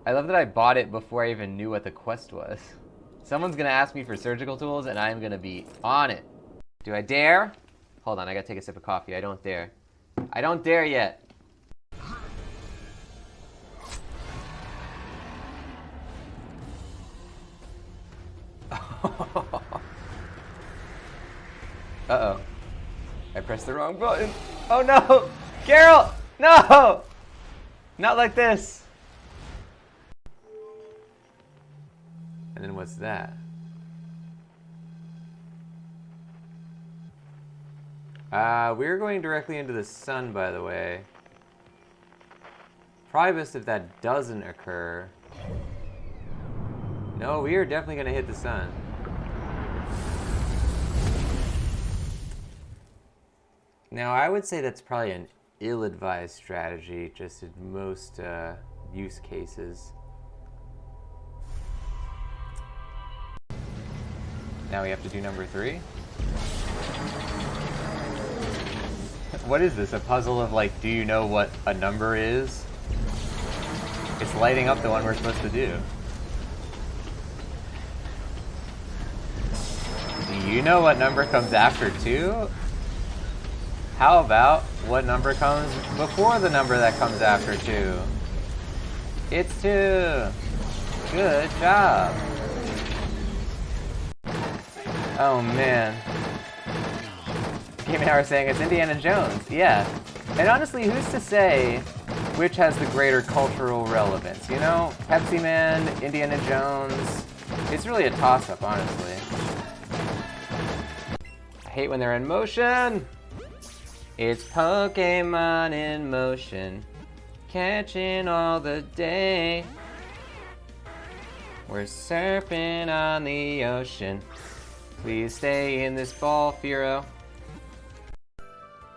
I love that I bought it before I even knew what the quest was. Someone's gonna ask me for surgical tools and I'm gonna be on it. Do I dare? Hold on, I gotta take a sip of coffee. I don't dare. I don't dare yet. Uh-oh. I pressed the wrong button. Oh no! Carol! No! Not like this! And then what's that? We're going directly into the sun, by the way. Probably best if that doesn't occur. No, we are definitely going to hit the sun. Now, I would say that's probably an ill-advised strategy, just in most use cases. Now we have to do number 3. What is this? A puzzle of like, do you know what a number is? It's lighting up the one we're supposed to do. Do you know what number comes after 2? How about what number comes before the number that comes after 2? It's 2. Good job. Oh man. Game Hour saying it's Indiana Jones. Yeah. And honestly, who's to say which has the greater cultural relevance? You know, Pepsi Man, Indiana Jones. It's really a toss-up, honestly. I hate when they're in motion. It's Pokemon in motion, catching all the day. We're surfing on the ocean. Please stay in this ball, Firo.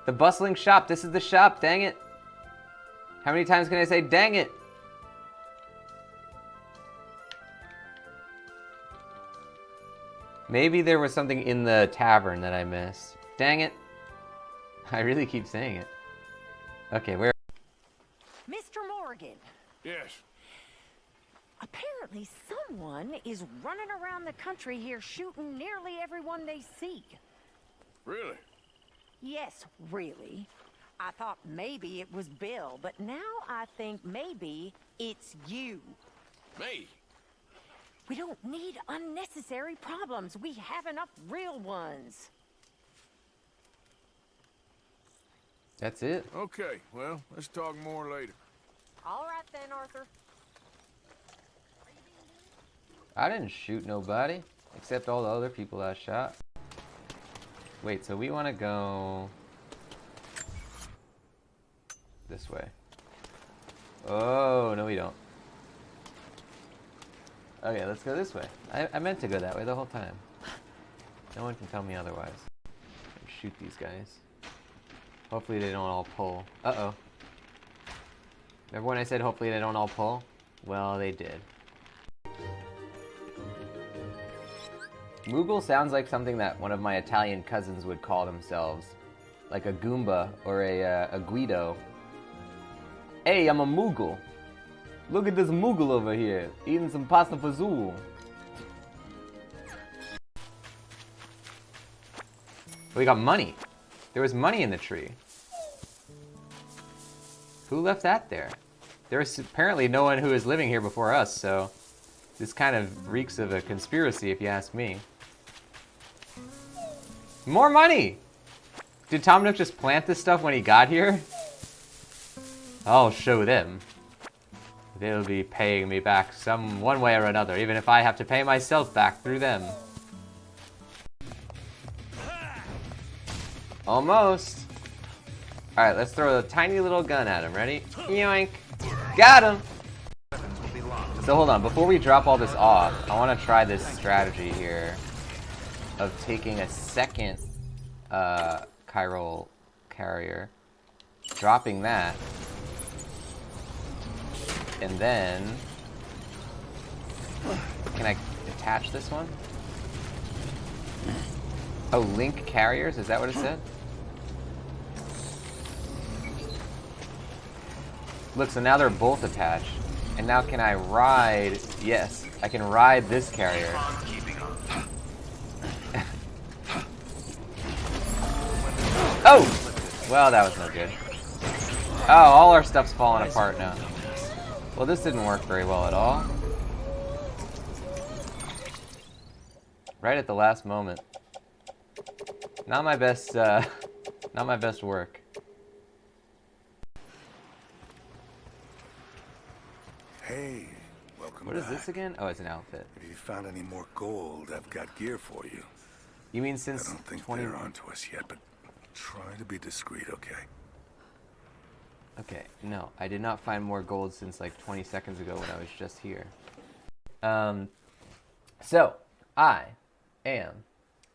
The bustling shop. This is the shop, dang it. How many times can I say dang it? Maybe there was something in the tavern that I missed. Dang it. I really keep saying it. Okay, where? Mr. Morgan. Yes. Apparently someone is running around the country here shooting nearly everyone they see. Really? Yes, really. I thought maybe it was Bill, but now I think maybe it's you. Me? We don't need unnecessary problems. We have enough real ones. That's it. Okay, well, let's talk more later. All right then, Arthur. I didn't shoot nobody, except all the other people I shot. Wait, so we want to go this way. Oh, no we don't. Okay, let's go this way. I meant to go that way the whole time. No one can tell me otherwise. Shoot these guys. Hopefully they don't all pull. Uh-oh. Remember when I said hopefully they don't all pull? Well, they did. Moogle sounds like something that one of my Italian cousins would call themselves. Like a Goomba or a Guido. Hey, I'm a Moogle. Look at this Moogle over here, eating some pasta fazool. We got money. There was money in the tree. Who left that there? There's apparently no one who is living here before us, so this kind of reeks of a conspiracy if you ask me. More money! Did Tom Nook just plant this stuff when he got here? I'll show them. They'll be paying me back one way or another, even if I have to pay myself back through them. Almost. Alright, let's throw a tiny little gun at him. Ready? Yoink. Got him! So hold on, before we drop all this off, I want to try this strategy here of taking a second chiral carrier, dropping that, and then can I attach this one? Oh, link carriers? Is that what it said? Look, so now they're both attached. And now can I ride... Yes, I can ride this carrier. Oh! Well, that was no good. Oh, all our stuff's falling apart now. Well, this didn't work very well at all. Right at the last moment. Not my best, not my best work. Hey, welcome What is back. this again? Oh, it's an outfit. If you found any more gold, I've got gear for you. You mean I since don't think 20... they're onto us yet, but try to be discreet, okay? Okay, no, I did not find more gold since like 20 seconds ago when I was just here. So, I am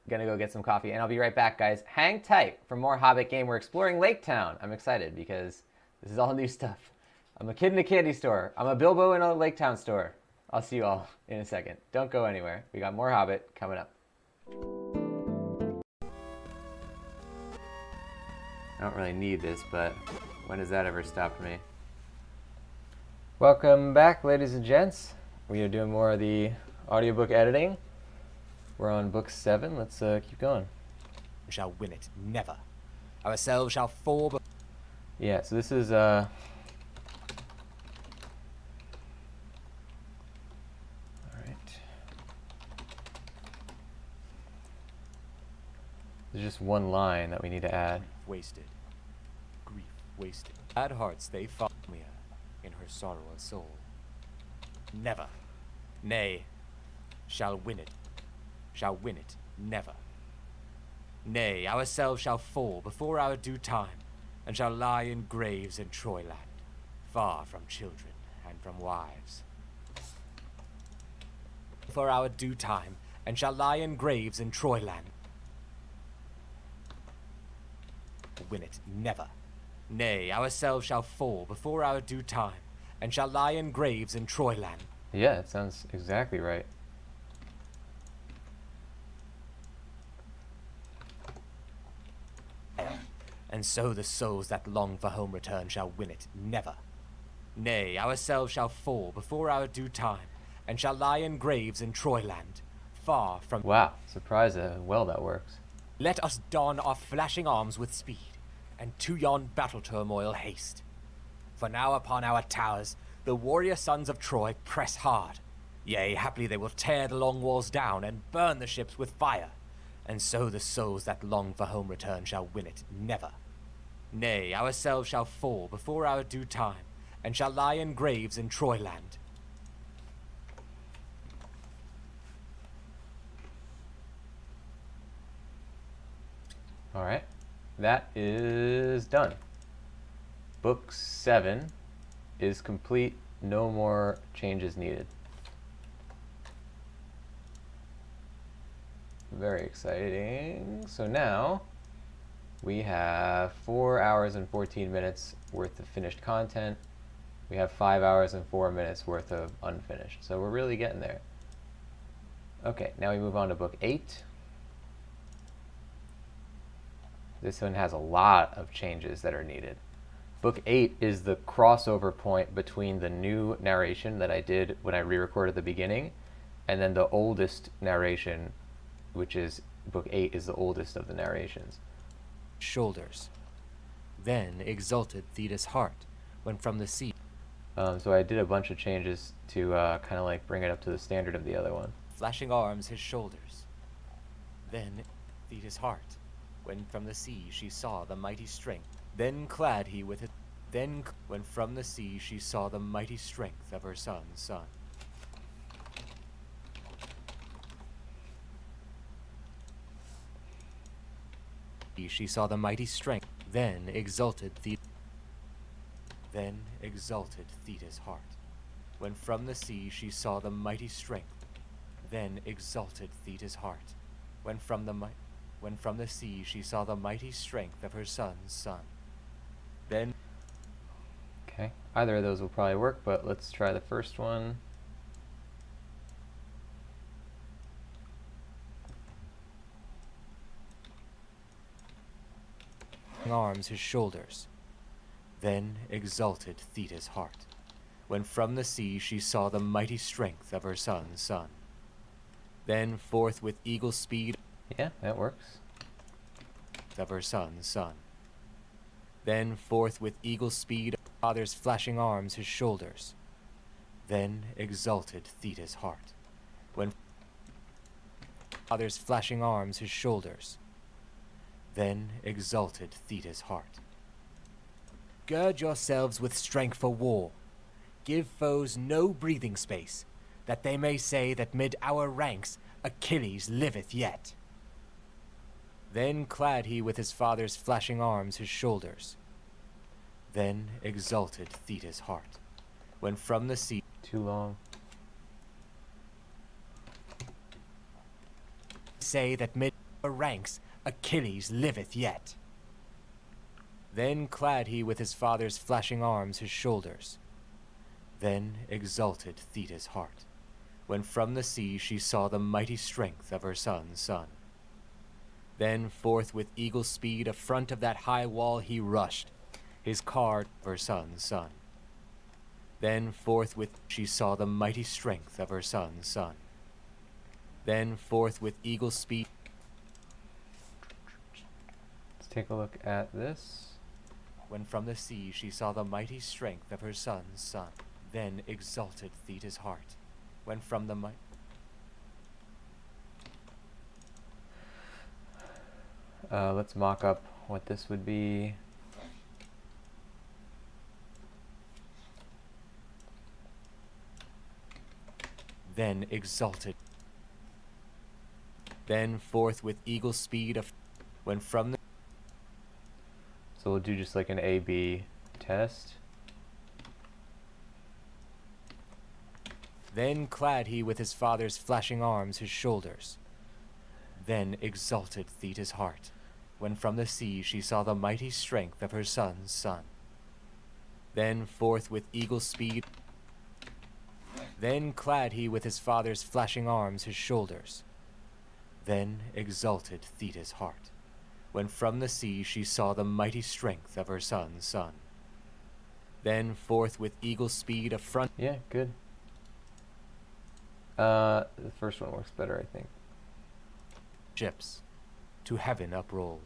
gonna go get some coffee, and I'll be right back, guys. Hang tight for more Hobbit game. We're exploring Lake Town. I'm excited because this is all new stuff. I'm a kid in a candy store. I'm a Bilbo in a Lake Town store. I'll see you all in a second. Don't go anywhere. We got more Hobbit coming up. I don't really need this, but when has that ever stopped me? Welcome back, ladies and gents. We are doing more of the audiobook editing. We're on book 7. Let's keep going. Shall win it, never. Ourselves shall fall. Yeah, so this is there's just one line that we need to add. Wasted. Grief wasted. Sad hearts they follow me in her sorrow of soul. Never. Nay, shall win it. Shall win it, never. Nay, ourselves shall fall before our due time, and shall lie in graves in Troyland, far from children and from wives. For our due time, and shall lie in graves in Troyland. Win it, never. Nay, ourselves shall fall before our due time, and shall lie in graves in Troyland. Yeah, it sounds exactly right. And so the souls that long for home return shall win it, never. Nay, ourselves shall fall before our due time, and shall lie in graves in Troyland, far from... Wow, surprised at how well that works. Let us don our flashing arms with speed, and to yon battle turmoil haste. For now upon our towers the warrior sons of Troy press hard. Yea, haply they will tear the long walls down, and burn the ships with fire. And so the souls that long for home return shall win it, never. Nay, ourselves shall fall before our due time, and shall lie in graves in Troyland. Alright, that is done. Book 7 is complete. No more changes needed. Very exciting. So now we have 4 hours and 14 minutes worth of finished content. We have 5 hours and 4 minutes worth of unfinished. So we're really getting there. Okay, now we move on to book 8. This one has a lot of changes that are needed. Book 8 is the crossover point between the new narration that I did when I re-recorded the beginning, and then the oldest narration, which is book 8 is the oldest of the narrations. Shoulders. Then exulted Thetis' heart, when from the sea. So I did a bunch of changes to kind of like bring it up to the standard of the other one. Flashing arms his shoulders. Then Thetis' heart, when from the sea she saw the mighty strength. Then clad he with it. Then when from the sea she saw the mighty strength of her son's son. She saw the mighty strength. Then exulted Thetis' heart. When from the sea she saw the mighty strength. Then exulted Thetis' heart. When from the sea she saw the mighty strength of her son's son. Then Okay, either of those will probably work, but let's try the first one. arms his shoulders. Then exulted Thetis' heart, when from the sea she saw the mighty strength of her son's son. Then forth with eagle speed Yeah, that works. of her son's son. Then forth with eagle speed father's flashing arms his shoulders. Then exulted Thetis' heart, when father's flashing arms his shoulders. Then exulted Thetis' heart. Gird yourselves with strength for war. Give foes no breathing space, that they may say that mid our ranks Achilles liveth yet. Then clad he with his father's flashing arms his shoulders. Then exulted Thetis' heart, when from the sea Too long. say that mid ranks, Achilles liveth yet. Then clad he with his father's flashing arms his shoulders. Then exulted Thetis' heart, when from the sea she saw the mighty strength of her son's son. Then forth with eagle speed afront of that high wall he rushed, his car of her son's son. Then forthwith she saw the mighty strength of her son's son. Then forth with eagle speed. Let's take a look at this. When from the sea she saw the mighty strength of her son's son. Then exulted Thetis' heart, when from the Let's mock up what this would be. Then exulted. Then forth with eagle speed of, when from the. So we'll do just like an A/B test. Then clad he with his father's flashing arms his shoulders. Then exulted Thetis' heart, when from the sea she saw the mighty strength of her son's son. Then forth with eagle speed. Then clad he with his father's flashing arms his shoulders. Then exulted Thetis' heart, when from the sea she saw the mighty strength of her son's son. Then forth with eagle speed affront. Yeah, good. The first one works better, I think. Ships, to heaven uprolled.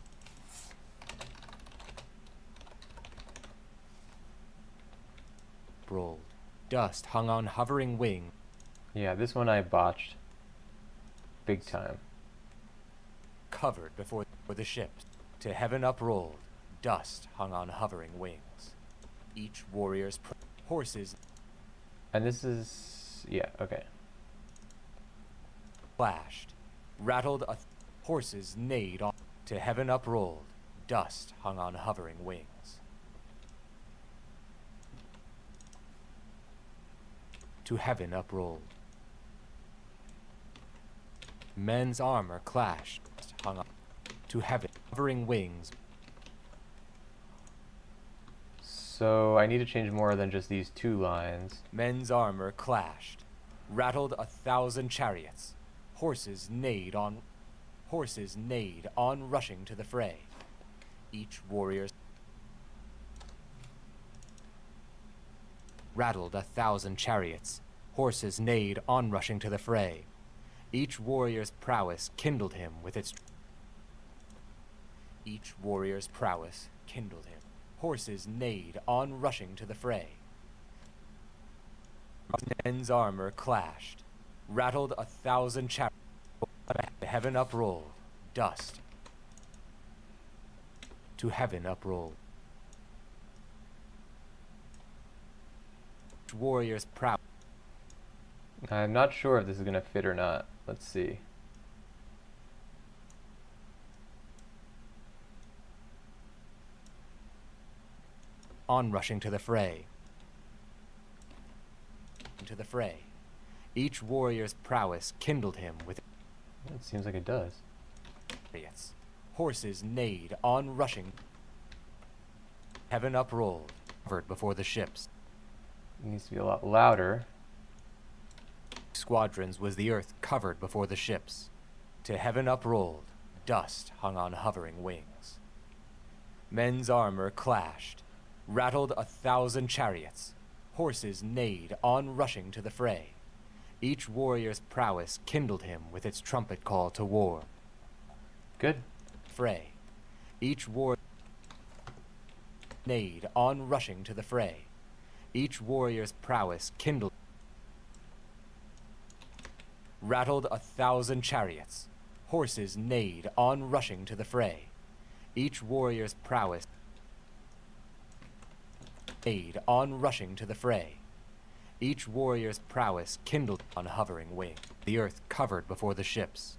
Rolled. Dust hung on hovering wing. Yeah, this one I botched. Big time. Covered before the ships, to heaven uprolled. Dust hung on hovering wings. Each warrior's horses. And this is... yeah, okay. Flashed. Rattled horses neighed on. To heaven uprolled. Dust hung on hovering wings. To heaven uprolled. Men's armor clashed, hung up. To heaven, hovering wings. So I need to change more than just these two lines. Men's armor clashed, rattled 1,000 chariots. Horses neighed on rushing to the fray. Each warrior's rattled 1,000 chariots. Horses neighed on rushing to the fray. Each warrior's prowess kindled him with its. Each warrior's prowess kindled him. Horses neighed on rushing to the fray. Men's armor clashed, rattled 1,000 chariots. The heaven uprolled, dust. To heaven uprolled. Warriors proud. I'm not sure if this is gonna fit or not. Let's see. On rushing to the fray. To the fray. Each warrior's prowess kindled him with. It seems like it does. Chariots. Horses neighed on rushing. Heaven uprolled, covered before the ships. It needs to be a lot louder. Squadrons was the earth covered before the ships. To heaven uprolled, dust hung on hovering wings. Men's armor clashed, rattled 1,000 chariots. Horses neighed on rushing to the fray. Each warrior's prowess kindled him with its trumpet call to war. Good. Fray. Each war neighed on rushing to the fray. Each warrior's prowess kindled. Rattled 1,000 chariots. Horses neighed on rushing to the fray. Each warrior's prowess neighed on rushing to the fray. Each warrior's prowess kindled on hovering wing. The earth covered before the ships.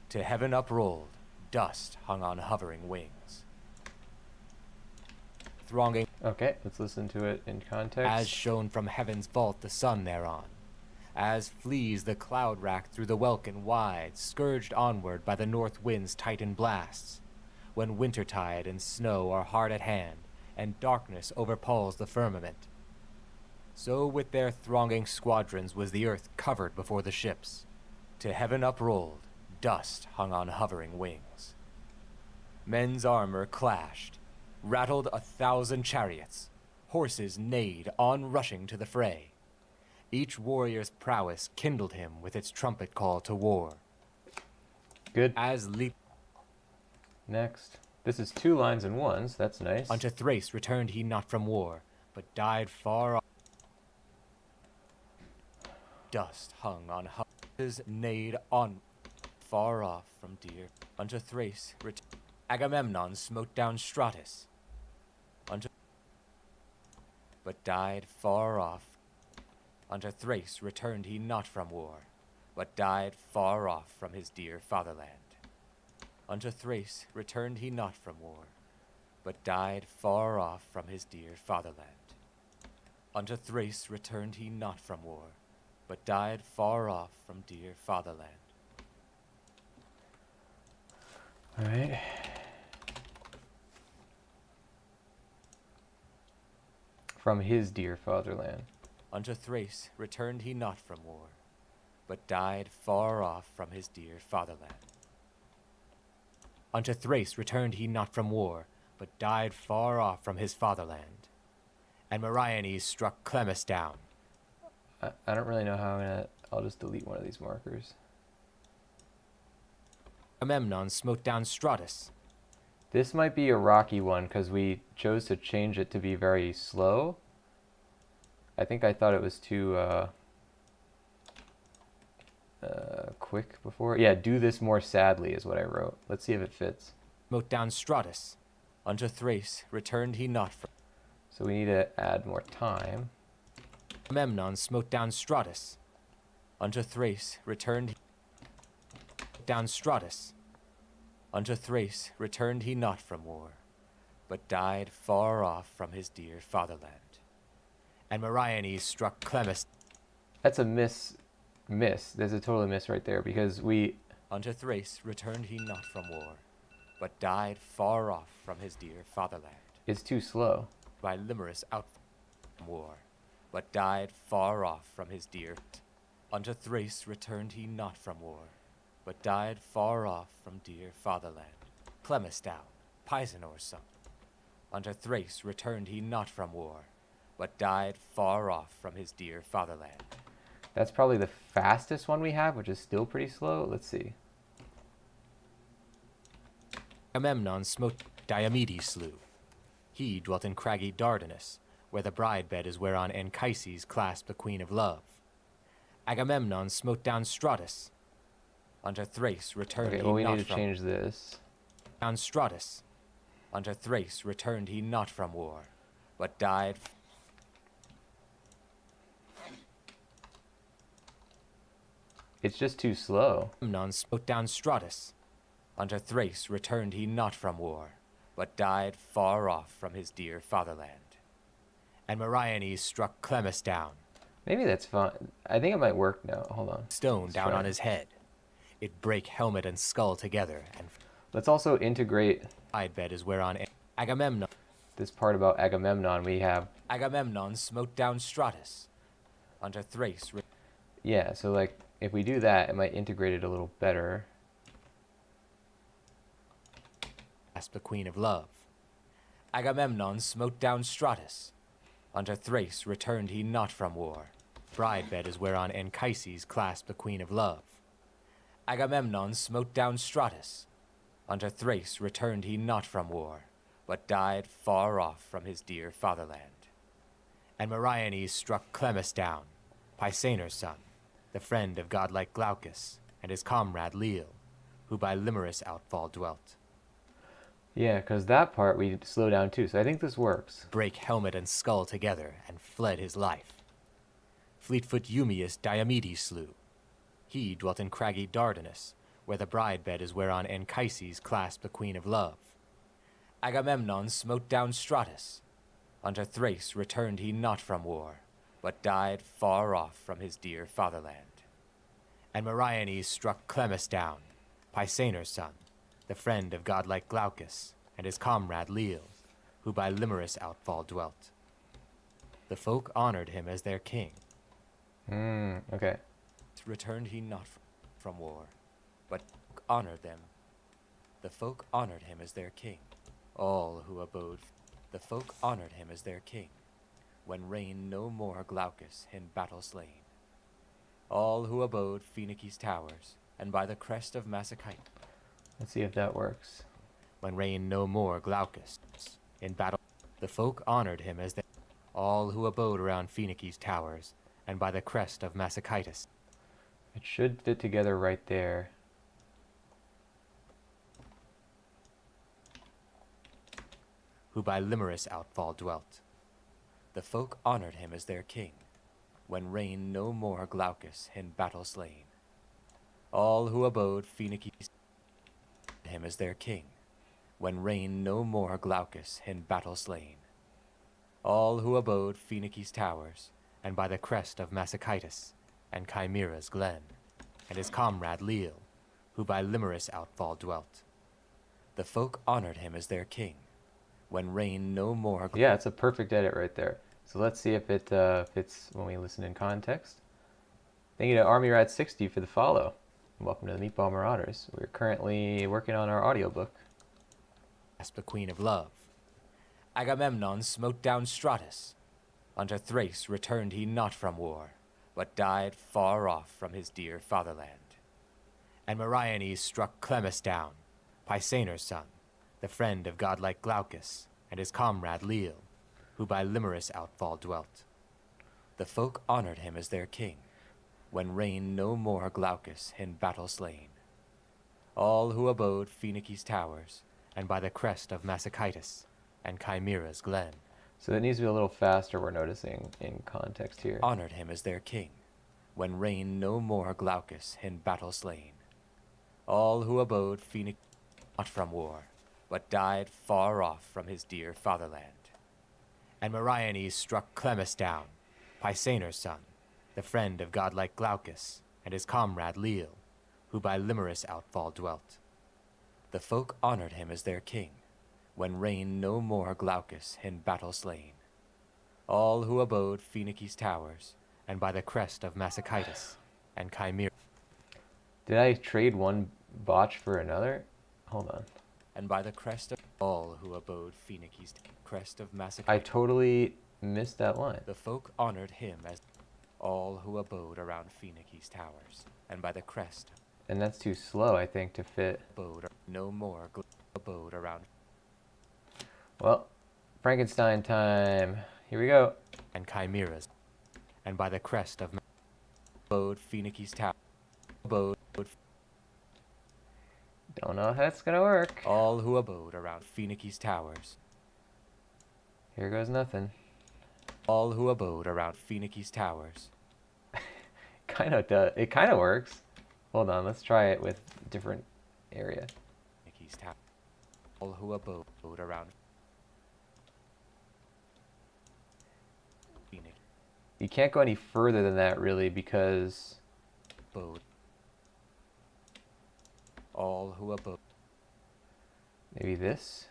To heaven uprolled, dust hung on hovering wings. Thronging. Okay, let's listen to it in context. As shone from heaven's vault the sun thereon, as flees the cloud rack through the welkin wide, scourged onward by the north wind's titan blasts, when wintertide and snow are hard at hand, and darkness overpalls the firmament. So with their thronging squadrons was the earth covered before the ships. To heaven uprolled, dust hung on hovering wings. Men's armor clashed, rattled 1,000 chariots, horses neighed on rushing to the fray. Each warrior's prowess kindled him with its trumpet call to war. Good. As leap Next. This is 2 lines in 1, so that's nice. unto Thrace returned he not from war, but died far off. Dust hung on horses neighed on far off from dear. Unto Thrace Agamemnon smote down Stratus. But died far off. Unto Thrace returned he not from war, but died far off from his dear fatherland. Unto Thrace returned he not from war, but died far off from his dear fatherland. Unto Thrace returned he not from war, but died far off from dear fatherland. All right. From his dear fatherland. Unto Thrace returned he not from war, but died far off from his dear fatherland. Unto Thrace returned he not from war, but died far off from his fatherland. And Meriones struck Clemus down. I don't really know how I'm gonna... I'll just delete one of these markers. Agamemnon smote down Stratus. This might be a rocky one because we chose to change it to be very slow. I think I thought it was too quick before. Yeah, do this more sadly is what I wrote. Let's see if it fits. Smote down Stratus. Unto Thrace returned he not from... So we need to add more time. Agamemnon smote down Stratus. Unto Thrace returned down Stratus. Unto Thrace returned he not from war, but died far off from his dear fatherland. And Meriones struck Clemus. That's a miss. There's a total miss right there because we... Unto Thrace returned he not from war, but died far off from his dear fatherland. It's too slow. By Limerus out from war, but died far off from his dear... Unto Thrace returned he not from war, but died far off from dear fatherland. Clemus down, Pisanor's son. Unto Thrace returned he not from war, but died far off from his dear fatherland. That's probably the fastest one we have, which is still pretty slow. Let's see. Agamemnon smote Diomedes slew. He dwelt in craggy Dardanus, where the bride bed is whereon Anchises clasped the queen of love. Agamemnon smote down Stratus. Unto Thrace returned Okay, he well, we not need to from change this. down Stratus. Unto Thrace returned he not from war, but died. It's just too slow. Agamemnon smote down Stratus. Unto Thrace returned he not from war, but died far off from his dear fatherland. And Meriones struck Clemus down. Maybe that's fine. I think it might work now. Hold on. Stone Let's down try on his head. It brake helmet and skull together, and Let's also integrate bride bed is whereon Agamemnon. this part about Agamemnon. We have... Agamemnon smote down Stratus. Unto Thrace. Yeah, so like, if we do that, it might integrate it a little better. Asked the queen of love. Agamemnon smote down Stratus. Unto Thrace returned he not from war. Bride bed is whereon Anchises clasped the queen of love. Agamemnon smote down Stratus. Unto Thrace returned he not from war, but died far off from his dear fatherland. And Meriones struck Clemus down, Pisanor's son, the friend of godlike Glaucus, and his comrade Leal, who by Limerus outfall dwelt. Yeah, because that part we slow down too, so I think this works. Brake helmet and skull together, and fled his life. Fleetfoot Eumaeus Diomedes slew. He dwelt in craggy Dardanus, where the bride bed is whereon Anchises clasped the queen of love. Agamemnon smote down Stratus. Unto Thrace returned he not from war, but died far off from his dear fatherland. And Meriones struck Clemus down, Pisanor's son, the friend of godlike Glaucus, and his comrade Leal, who by Limerus outfall dwelt. The folk honored him as their king. Okay. Returned he not from war, but honored them. The folk honored him as their king. All who abode, the folk honored him as their king, when reigned no more Glaucus in battle slain. All who abode Phoenice's towers, and by the crest of Massachite. Let's see if that works. When reigned no more Glaucus in battle, the folk honored him as their all who abode around Phoenice's towers, and by the crest of Massacitus. It should fit together right there. Who by Limerus outfall dwelt. The folk honored him as their king, when reigned no more Glaucus in battle slain. All who abode Phoenice's him as their king, when reigned no more Glaucus in battle slain. All who abode Phoenice's towers, and by the crest of Massacitus, and Chimera's glen, and his comrade Leal, who by Limerus outfall dwelt. The folk honored him as their king, when reigned no more. Yeah, it's a perfect edit right there. So let's see if it fits when we listen in context. Thank you to ArmyRat60 for the follow. Welcome to the Meatball Marauders. We're currently working on our audiobook. The queen of love. Agamemnon smote down Stratus. Unto Thrace returned he not from war, but died far off from his dear fatherland. And Meriones struck Clemus down, Pisanor's son, the friend of godlike Glaucus, and his comrade Leal, who by Limerus outfall dwelt. The folk honored him as their king, when reigned no more Glaucus in battle slain. All who abode Phoenice's towers, and by the crest of Massacitus, and Chimera's glen. So it needs to be a little faster, we're noticing, in context here. Honored him as their king, when reigned no more Glaucus in battle slain. All who abode Phoenix not from war, but died far off from his dear fatherland. And Meriones struck Clemus down, Pisanor's son, the friend of godlike Glaucus, and his comrade Leal, who by Limerus outfall dwelt. The folk honored him as their king, when reigned no more Glaucus in battle slain. All who abode Phoenice's towers, and by the crest of Massacitus, and Chimera. Did I trade one botch for another? Hold on. And by the crest of all who abode Phoenice's crest of Massacitus. I totally missed that line. The folk honored him as all who abode around Phoenice's towers, and by the crest. And that's too slow, I think, to fit. Abode no more abode around. Well, Frankenstein time. Here we go. And chimeras, and by the crest of abode Phoenice's tower. Abode. Don't know how that's gonna work. All who abode around Phoenice's towers. Here goes nothing. All who abode around Phoenice's towers. Kind of does. It kind of works. Hold on, let's try it with different area. Phoenice's tower. All who abode around. Phoenix. You can't go any further than that, really, because Abode. All who abode. maybe this.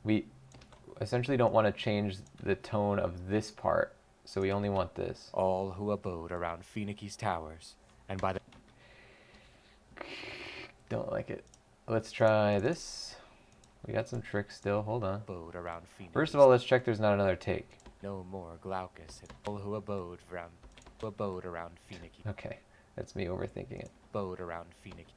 We essentially don't want to change the tone of this part, so we only want this. All who abode around Phoenice's towers, and by the Don't like it. Let's try this. We got some tricks still. Hold on. abode around Phoenix. First of all, let's check there's not another take. No more Glaucus. All who abode around Phoenix. Okay, that's me overthinking it. Abode around Phoenix.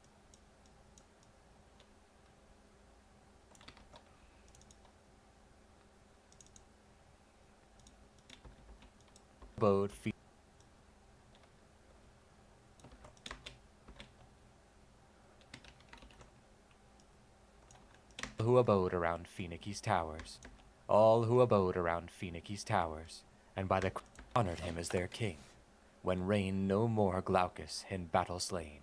Abode Phoenix. Who abode around Phoenice's towers. All who abode around Phoenice's towers, and by the honored him as their king, when reigned no more Glaucus in battle slain.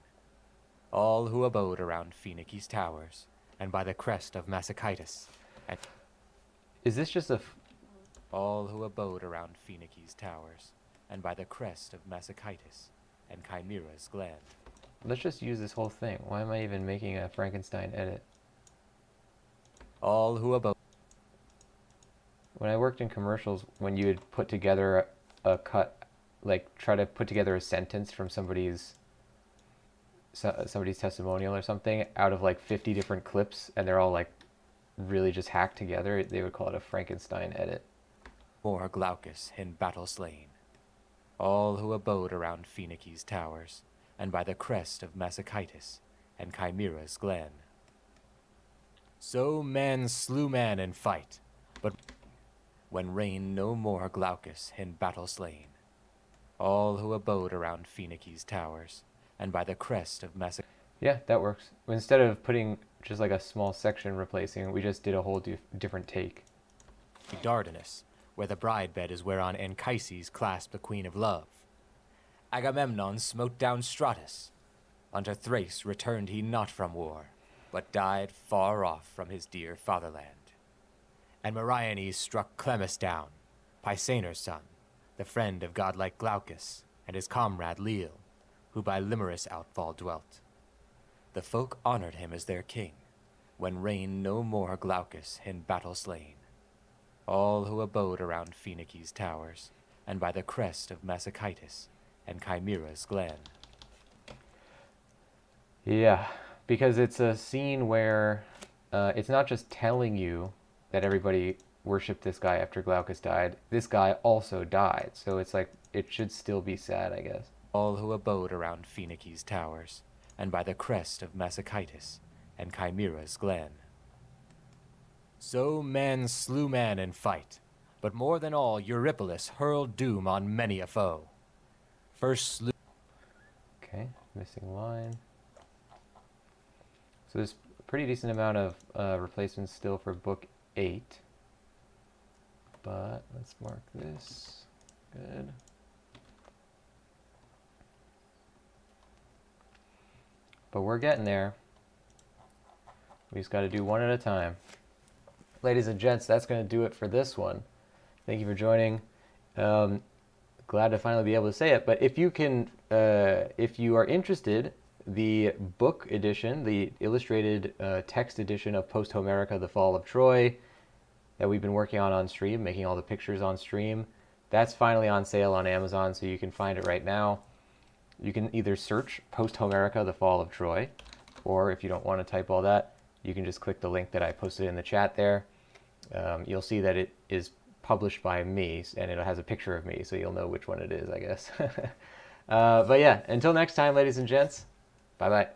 All who abode around Phoenice's towers, and by the crest of Massacitus, and Is this just a... All who abode around Phoenice's towers, and by the crest of Massachaitis and Chimera's glen. Let's just use this whole thing. Why am I even making a Frankenstein edit? All who abode... When I worked in commercials, when you would put together a cut, like try to put together a sentence from somebody's testimonial or something out of like 50 different clips, and they're all like really just hacked together, they would call it a Frankenstein edit. More Glaucus in battle slain. All who abode around Phoenice's towers, and by the crest of Massachaitis and Chimera's glen. So man slew man in fight, but when reigned no more Glaucus in battle slain. All who abode around Phoenice's towers, and by the crest of Massachaitis. Yeah, that works. Instead of putting just like a small section replacing, we just did a whole different take. Dardanus, where the bride bed is whereon Anchises clasped the queen of love. Agamemnon smote down Stratus. Unto Thrace returned he not from war, but died far off from his dear fatherland. And Meriones struck Clemus down, Pisanor's son, the friend of godlike Glaucus, and his comrade Leal, who by Limerus outfall dwelt. The folk honored him as their king, when reigned no more Glaucus in battle slain. All who abode around Phoenice's towers, and by the crest of Massachaitis and Chimera's glen. Yeah, because it's a scene where it's not just telling you that everybody worshipped this guy after Glaucus died. This guy also died, so it's like it should still be sad, I guess. All who abode around Phoenice's towers, and by the crest of Massachaitis and Chimera's glen. So man slew man in fight, but more than all Eurypylus hurled doom on many a foe. First slew... Okay, missing line. So there's a pretty decent amount of replacements still for book 8. But let's mark this. Good. But we're getting there. We just got to do one at a time. Ladies and gents, that's going to do it for this one. Thank you for joining. Glad to finally be able to say it. But if you can, if you are interested, the book edition, the illustrated text edition of Posthomerica, The Fall of Troy, that we've been working on stream, making all the pictures on stream, that's finally on sale on Amazon, so you can find it right now. You can either search Posthomerica, The Fall of Troy, or if you don't want to type all that, you can just click the link that I posted in the chat there. You'll see that it is published by me, and it has a picture of me, so you'll know which one it is, I guess. But yeah, until next time, ladies and gents, bye-bye.